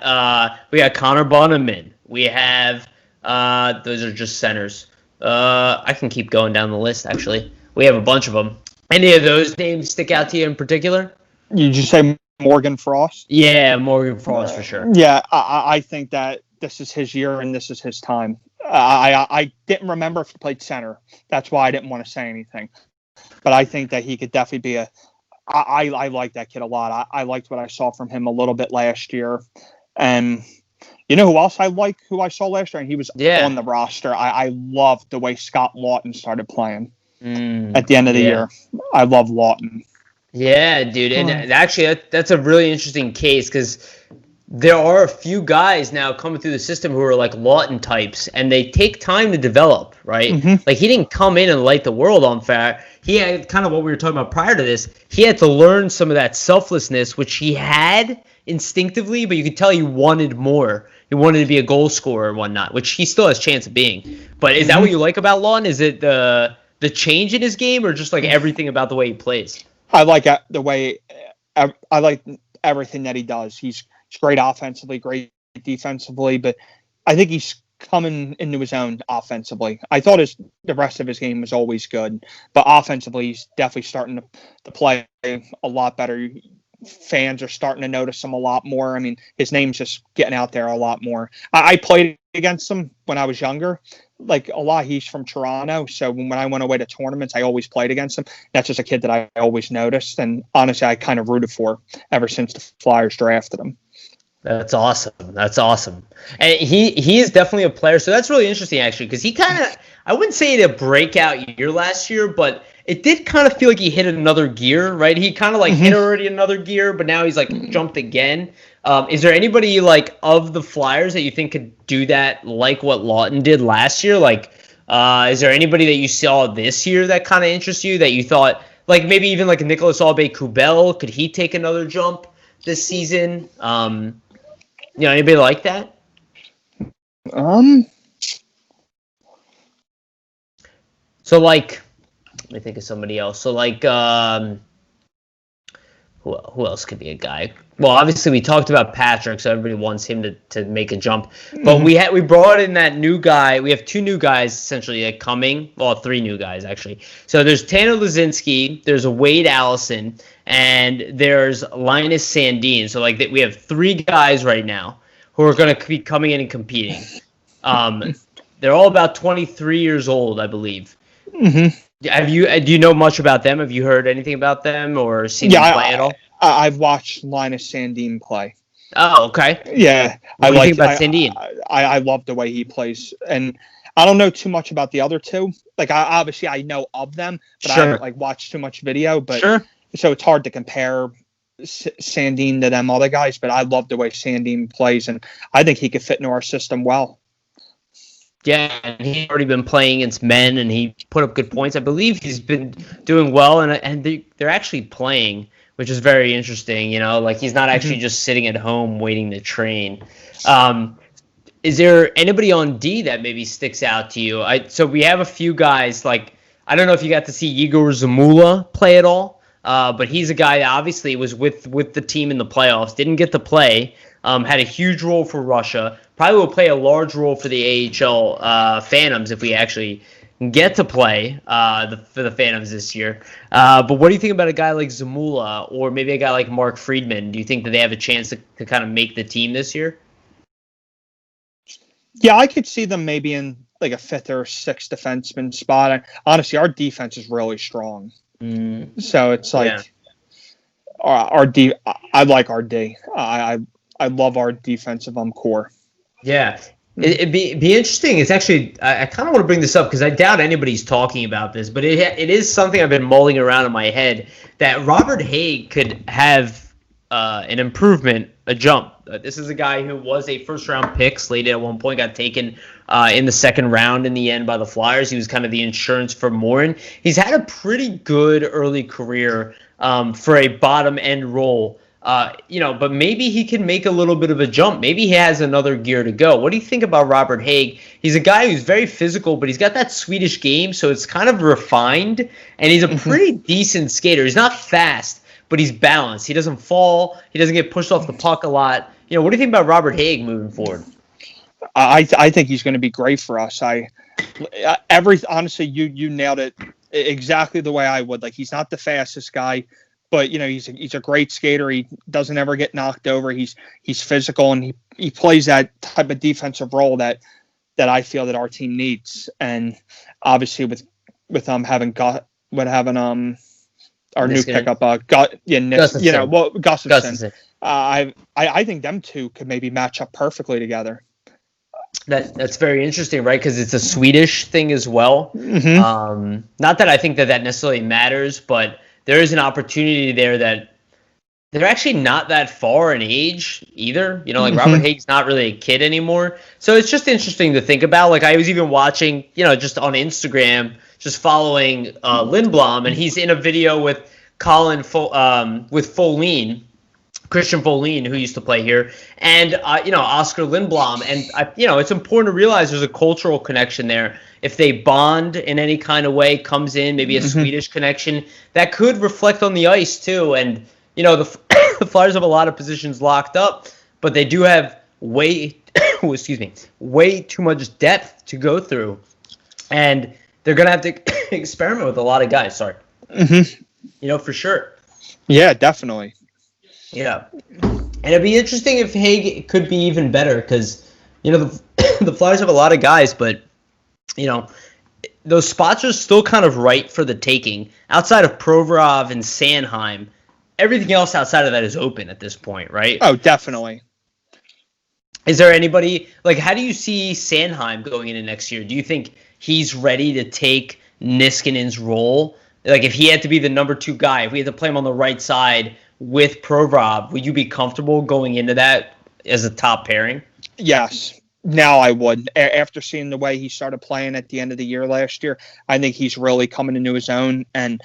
Connor Bunneman. We have, those are just centers. I can keep going down the list, actually. We have a bunch of them. Any of those names stick out to you in particular? You just say Morgan Frost? Yeah, Morgan Frost for sure. Yeah, I think that this is his year and this is his time. I didn't remember if he played center. That's why I didn't want to say anything. But I think that he could definitely be I like that kid a lot. I liked what I saw from him a little bit last year. And you know who else I like, who I saw last year? And he was on the roster. I loved the way Scott Lawton started playing at the end of the year. I love Lawton. Yeah, dude. And actually, that's a really interesting case because there are a few guys now coming through the system who are like Lawton types, and they take time to develop, right? Like, he didn't come in and light the world on fire. He had kind of what we were talking about prior to this. He had to learn some of that selflessness, which he had instinctively, but you could tell he wanted more. He wanted to be a goal scorer and whatnot, which he still has a chance of being. But is that what you like about Lawton? Is it the change in his game, or just like everything about the way he plays? I like the way I like everything that he does. He's great offensively, great defensively, but I think he's coming into his own offensively. I thought the rest of his game was always good, but offensively he's definitely starting to play a lot better. Fans are starting to notice him a lot more. I mean, his name's just getting out there a lot more. I played against him when I was younger. Like a lot, he's from Toronto, so when I went away to tournaments, I always played against him. That's just a kid that I always noticed, and honestly, I kind of rooted for ever since the Flyers drafted him. That's awesome. And he is definitely a player. So that's really interesting, actually, because he kind of, I wouldn't say he had a breakout year last year, but it did kind of feel like he hit another gear, right? He kind of like hit already another gear, but now he's like jumped again. Is there anybody like of the Flyers that you think could do that like what Lawton did last year? Like, is there anybody that you saw this year that kind of interests you that you thought, like maybe even like a Nicolas Aube-Kubel, could he take another jump this season? Anybody like that? So like, let me think of somebody else. So like, who else could be a guy? Well, obviously we talked about Patrick, so everybody wants him to make a jump. But we brought in that new guy. We have two new guys essentially coming. Well, three new guys actually. So there's Tanner Lazinski, there's Wade Allison, and there's Linus Sandin. So like we have three guys right now who are going to be coming in and competing. They're all about 23 years old, I believe. Do you know much about them? Have you heard anything about them or seen them play at all? I've watched Linus Sandin play. Oh, okay. Yeah, what do you think about Sandin? I love the way he plays, and I don't know too much about the other two. Like, obviously I know of them, but I haven't watched too much video. But so it's hard to compare Sandin to them other guys. But I love the way Sandin plays, and I think he could fit into our system well. Yeah, and he's already been playing against men, and he put up good points. I believe he's been doing well, and they're actually playing, which is very interesting. He's not actually just sitting at home waiting to train. Is there anybody on D that maybe sticks out to you? So we have a few guys, I don't know if you got to see Igor Zamula play at all, but he's a guy that obviously was with the team in the playoffs, didn't get to play, had a huge role for Russia, probably will play a large role for the AHL Phantoms if we actually get to play for the Phantoms this year. But what do you think about a guy like Zamula or maybe a guy like Mark Friedman? Do you think that they have a chance to kind of make the team this year? Yeah, I could see them maybe in a fifth or sixth defenseman spot. And honestly, our defense is really strong. So it's our D. I like our D. I love our defensive core. Yeah, it'd be interesting. It's actually I kind of want to bring this up because I doubt anybody's talking about this, but it is something I've been mulling around in my head that Robert Hague could have an improvement, a jump. This is a guy who was a first-round pick, slated at one point, got taken in the second round in the end by the Flyers. He was kind of the insurance for Morin. He's had a pretty good early career for a bottom-end role, but maybe he can make a little bit of a jump. Maybe he has another gear to go. What do you think about Robert Hague? He's a guy who's very physical, but he's got that Swedish game, so it's kind of refined, and he's a pretty decent skater. He's not fast, but he's balanced. He doesn't fall. He doesn't get pushed off the puck a lot. What do you think about Robert Hague moving forward? I think he's going to be great for us. Honestly, you nailed it exactly the way I would. He's not the fastest guy, but he's a great skater. He doesn't ever get knocked over. He's physical, and he plays that type of defensive role that I feel that our team needs. And obviously with having our new pickup, Gustafsson. I think them two could maybe match up perfectly together. That's very interesting, right? Because it's a Swedish thing as well. Not that I think that necessarily matters, but there is an opportunity there that they're actually not that far in age either. Robert Hague's not really a kid anymore. So it's just interesting to think about. I was even watching, just on Instagram, just following Lindblom, and he's in a video with with Folin, Christian Folin, who used to play here, and Oscar Lindblom, and it's important to realize there's a cultural connection there. If they bond in any kind of way, comes in maybe a Swedish connection that could reflect on the ice too. And the Flyers have a lot of positions locked up, but they do have way too much depth to go through, and they're gonna have to experiment with a lot of guys. Sorry. For sure. Yeah, definitely. Yeah. And it'd be interesting if Hague could be even better because, the Flyers have a lot of guys, but, those spots are still kind of right for the taking. Outside of Provorov and Sanheim, everything else outside of that is open at this point, right? Oh, definitely. Is there anybody, how do you see Sanheim going into next year? Do you think he's ready to take Niskanen's role? If he had to be the number 2 guy, if we had to play him on the right side with Provorov, would you be comfortable going into that as a top pairing? Yes. Now I would. After seeing the way he started playing at the end of the year last year, I think he's really coming into his own. And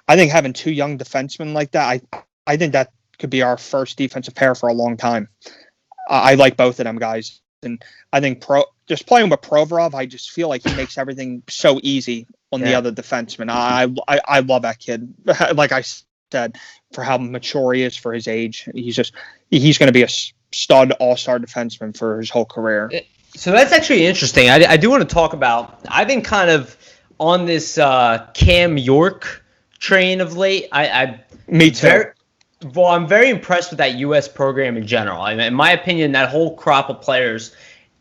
I think having 2 young defensemen like that, I think that could be our first defensive pair for a long time. I like both of them guys. And I think just playing with Provorov, I just feel like he makes everything so easy on the other defenseman. I love that kid. Like I said, for how mature he is for his age, he's going to be a stud all-star defenseman for his whole career. So that's actually interesting. I do want to talk about. I've been kind of on this Cam York train of late. Me too. I'm very impressed with that U.S. program in general. In my opinion, that whole crop of players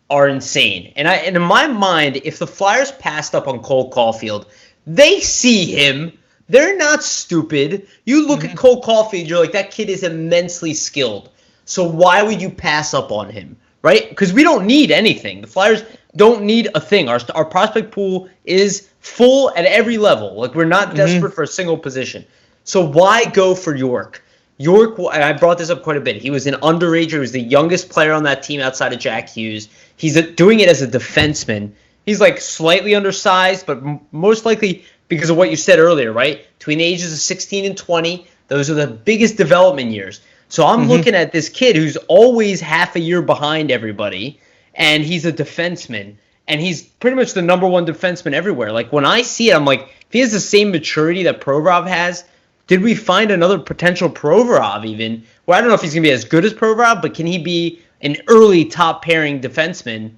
are insane. And in my mind, if the Flyers passed up on Cole Caulfield, They see him. They're not stupid. You look at Cole Caulfield, you're like, that kid is immensely skilled. So why would you pass up on him, right? Because we don't need anything. The Flyers don't need a thing. Our prospect pool is full at every level. Like, we're not desperate for a single position. So why go for York? York, and I brought this up quite a bit. He was an underager. He was the youngest player on that team outside of Jack Hughes. He's doing it as a defenseman. He's like slightly undersized, but most likely because of what you said earlier, right? Between the ages of 16 and 20, those are the biggest development years. So I'm looking at this kid who's always half a year behind everybody, and he's a defenseman, and he's pretty much the number one defenseman everywhere. Like, when I see it, I'm like, if he has the same maturity that Provorov has, did we find another potential Provorov even? Well, I don't know if he's going to be as good as Provorov, but can he be an early top pairing defenseman?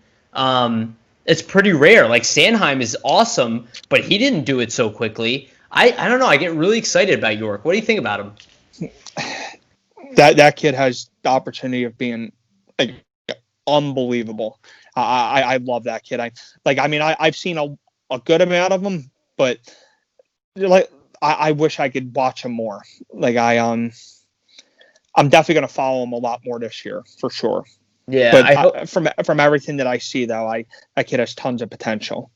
It's pretty rare. Like, Sanheim is awesome, but he didn't do it so quickly. I don't know. I get really excited about York. What do you think about him? That kid has the opportunity of being like, unbelievable. I love that kid. I've seen a good amount of him, but like, I wish I could watch him more. Like, I'm definitely going to follow him a lot more this year for sure. Yeah, but from everything that I see, though, that kid has tons of potential.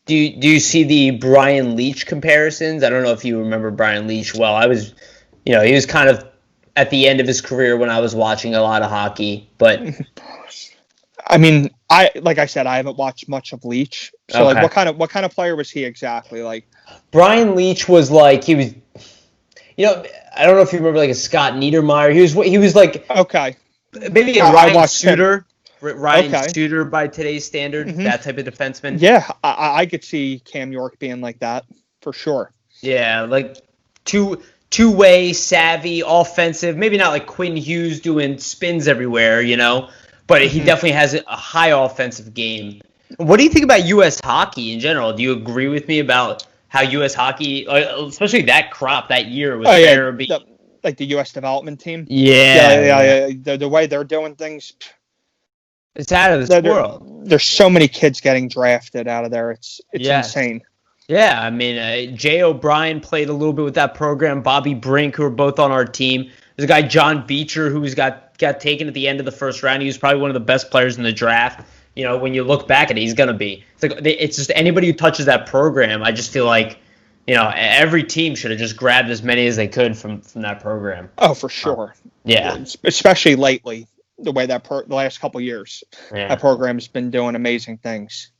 Do you see the Brian Leetch comparisons? I don't know if you remember Brian Leetch well. He was kind of at the end of his career when I was watching a lot of hockey, but I mean, like I said, I haven't watched much of Leetch. So okay. Like, what kind of player was he exactly? Like, Brian Leetch was like, he was, I don't know if you remember like a Scott Niedermayer. He was like, okay, maybe a Ryan Suter. Ryan Suter by today's standard, that type of defenseman. Yeah, I could see Cam York being like that for sure. Yeah, like two-way, savvy, offensive. Maybe not like Quinn Hughes doing spins everywhere, but he definitely has a high offensive game. What do you think about U.S. hockey in general? Do you agree with me about how U.S. hockey, especially that crop that year, was fair? Like the U.S. development team? Yeah. The way they're doing things, it's out of this world. There's so many kids getting drafted out of there. It's insane. Yeah, I mean, Jay O'Brien played a little bit with that program. Bobby Brink, who were both on our team. There's a guy, John Beecher, who got taken at the end of the first round. He was probably one of the best players in the draft. When you look back at it, he's going to be. It's just anybody who touches that program, I just feel like, every team should have just grabbed as many as they could from that program. Oh, for sure. Yeah. Especially lately, the way the last couple of years, yeah. That program's been doing amazing things.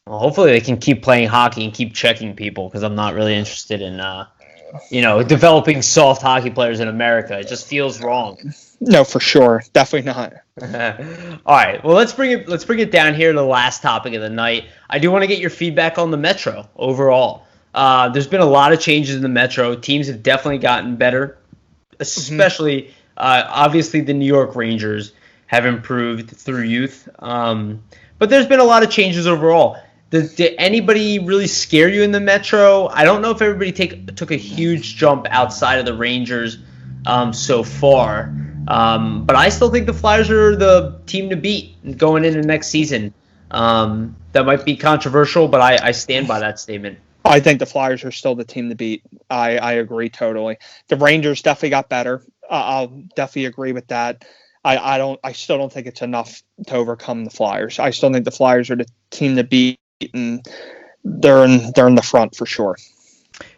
Well, hopefully they can keep playing hockey and keep checking people, because I'm not really interested in, developing soft hockey players in America. It just feels wrong. No, for sure. Definitely not. All right. Well, let's bring it down here to the last topic of the night. I do want to get your feedback on the Metro overall. There's been a lot of changes in the Metro. Teams have definitely gotten better, especially, obviously, the New York Rangers have improved through youth. But there's been a lot of changes overall. Did anybody really scare you in the Metro? I don't know if everybody took a huge jump outside of the Rangers so far. But I still think the Flyers are the team to beat going into next season. That might be controversial, but I stand by that statement. I think the Flyers are still the team to beat. I agree totally. The Rangers definitely got better. I'll definitely agree with that. I still don't think it's enough to overcome the Flyers. I still think the Flyers are the team to beat, and they're in the front for sure.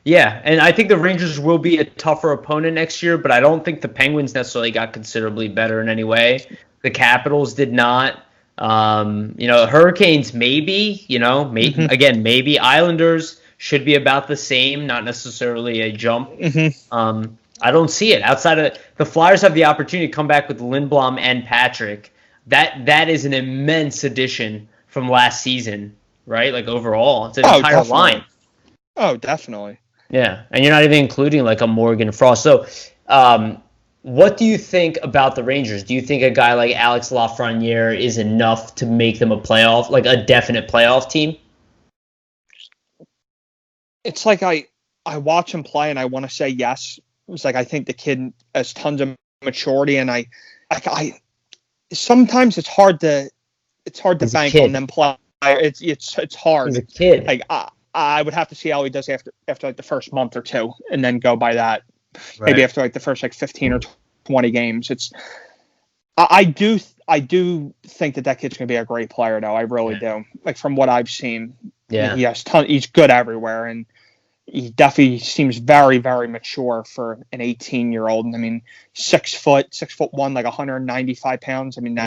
Yeah, and I think the Rangers will be a tougher opponent next year, but I don't think the Penguins necessarily got considerably better in any way. The Capitals did not. Hurricanes maybe. Again, maybe. Islanders should be about the same, not necessarily a jump. I don't see it. Outside of the Flyers have the opportunity to come back with Lindblom and Patrick. That is an immense addition from last season, right? Like overall, it's an entire line. Oh, definitely. Yeah, and you're not even including like a Morgan Frost. So, what do you think about the Rangers? Do you think a guy like Alex Lafreniere is enough to make them a definite playoff team? It's like I watch him play and I want to say yes. It's like I think the kid has tons of maturity, and I sometimes it's hard to bank on them play. It's hard. He's a kid. Like I would have to see how he does after like the first month or two, and then go by that. Right. Maybe after like the first like 15 or 20 games. I do think that kid's gonna be a great player, though. I really do. Like from what I've seen, he has he's good everywhere, and he definitely seems very, very mature for an 18-year-old. I mean, 6'1", like 195 pounds. I mean,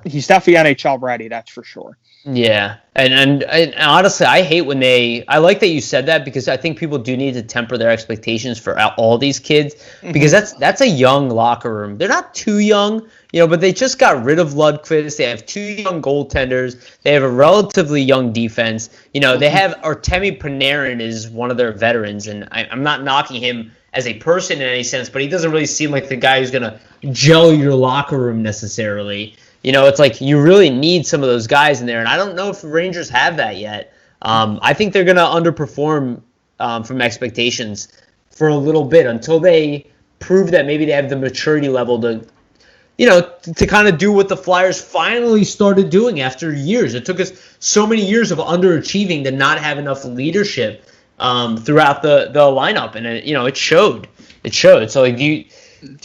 he's definitely NHL ready. That's for sure. Yeah, and honestly, I hate when I like that you said that, because I think people do need to temper their expectations for all these kids, because that's a young locker room. They're not too young, but they just got rid of Lundqvist. They have 2 young goaltenders. They have a relatively young defense. They have Artemi Panarin is one of their veterans, and I'm not knocking him as a person in any sense, but he doesn't really seem like the guy who's gonna gel your locker room necessarily. It's like you really need some of those guys in there, and I don't know if the Rangers have that yet. I think they're going to underperform from expectations for a little bit until they prove that maybe they have the maturity level to kind of do what the Flyers finally started doing after years. It took us so many years of underachieving to not have enough leadership throughout the lineup, and it showed. It showed. So, like, do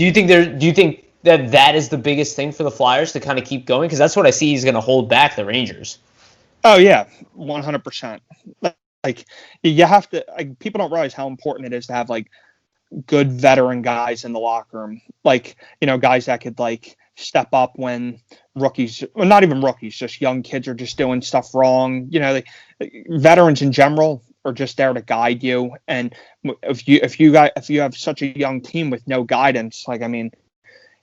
you think that is the biggest thing for the Flyers to kind of keep going? Because that's what I see he's going to hold back the Rangers. Oh, yeah, 100%. Like, you have to – people don't realize how important it is to have, like, good veteran guys in the locker room. Like, guys that could, like, step up when rookies – well, not even rookies, just young kids are just doing stuff wrong. Veterans in general are just there to guide you. And if you have such a young team with no guidance, like, I mean –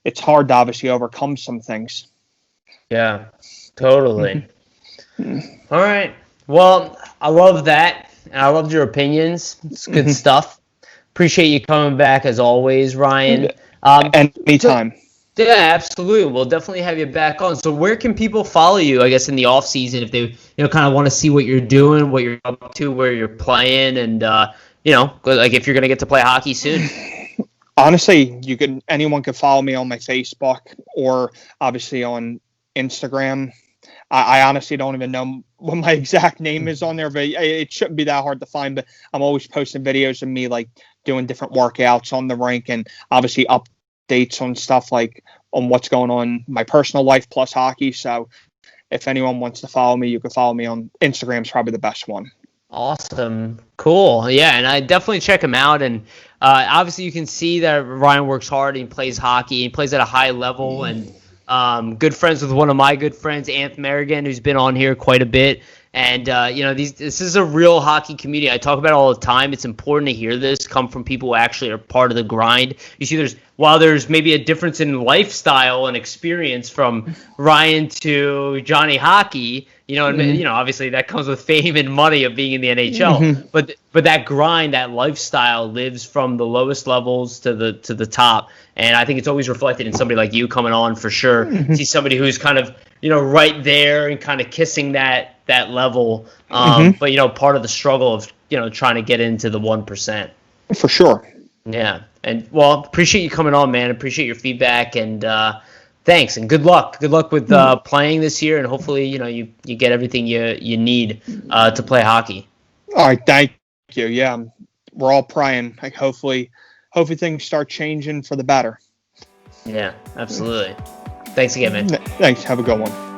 it's hard to obviously overcome some things. Yeah, totally. All right. Well, I love that. And I loved your opinions. It's good stuff. Appreciate you coming back as always, Ryan. Anytime. Yeah, absolutely. We'll definitely have you back on. So where can people follow you, I guess, in the off season, if they kind of want to see what you're doing, what you're up to, where you're playing, and like if you're going to get to play hockey soon? Honestly, anyone can follow me on my Facebook or obviously on Instagram. I honestly don't even know what my exact name is on there, but it shouldn't be that hard to find. But I'm always posting videos of me like doing different workouts on the rink, and obviously updates on stuff like on what's going on in my personal life plus hockey. So if anyone wants to follow me, you can follow me on Instagram. Is probably the best one. Awesome. Cool. Yeah, and I definitely check him out. And obviously you can see that Ryan works hard and he plays hockey. He plays at a high level, and good friends with one of my good friends, Anth Merrigan, who's been on here quite a bit. And, this is a real hockey community. I talk about it all the time. It's important to hear this come from people who actually are part of the grind. You see, while there's maybe a difference in lifestyle and experience from Ryan to Johnny Hockey, and obviously that comes with fame and money of being in the NHL. But that grind, that lifestyle lives from the lowest levels to the top. And I think it's always reflected in somebody like you coming on for sure. See somebody who's kind of, right there and kind of kissing that level. But, part of the struggle of, trying to get into the 1%. For sure. Yeah. And, well, appreciate you coming on, man. Appreciate your feedback, and thanks, and good luck. Good luck with playing this year, and hopefully, you get everything you need to play hockey. All right, thank you. Yeah, we're all praying. Like, hopefully things start changing for the better. Yeah, absolutely. Thanks again, man. Thanks. Have a good one.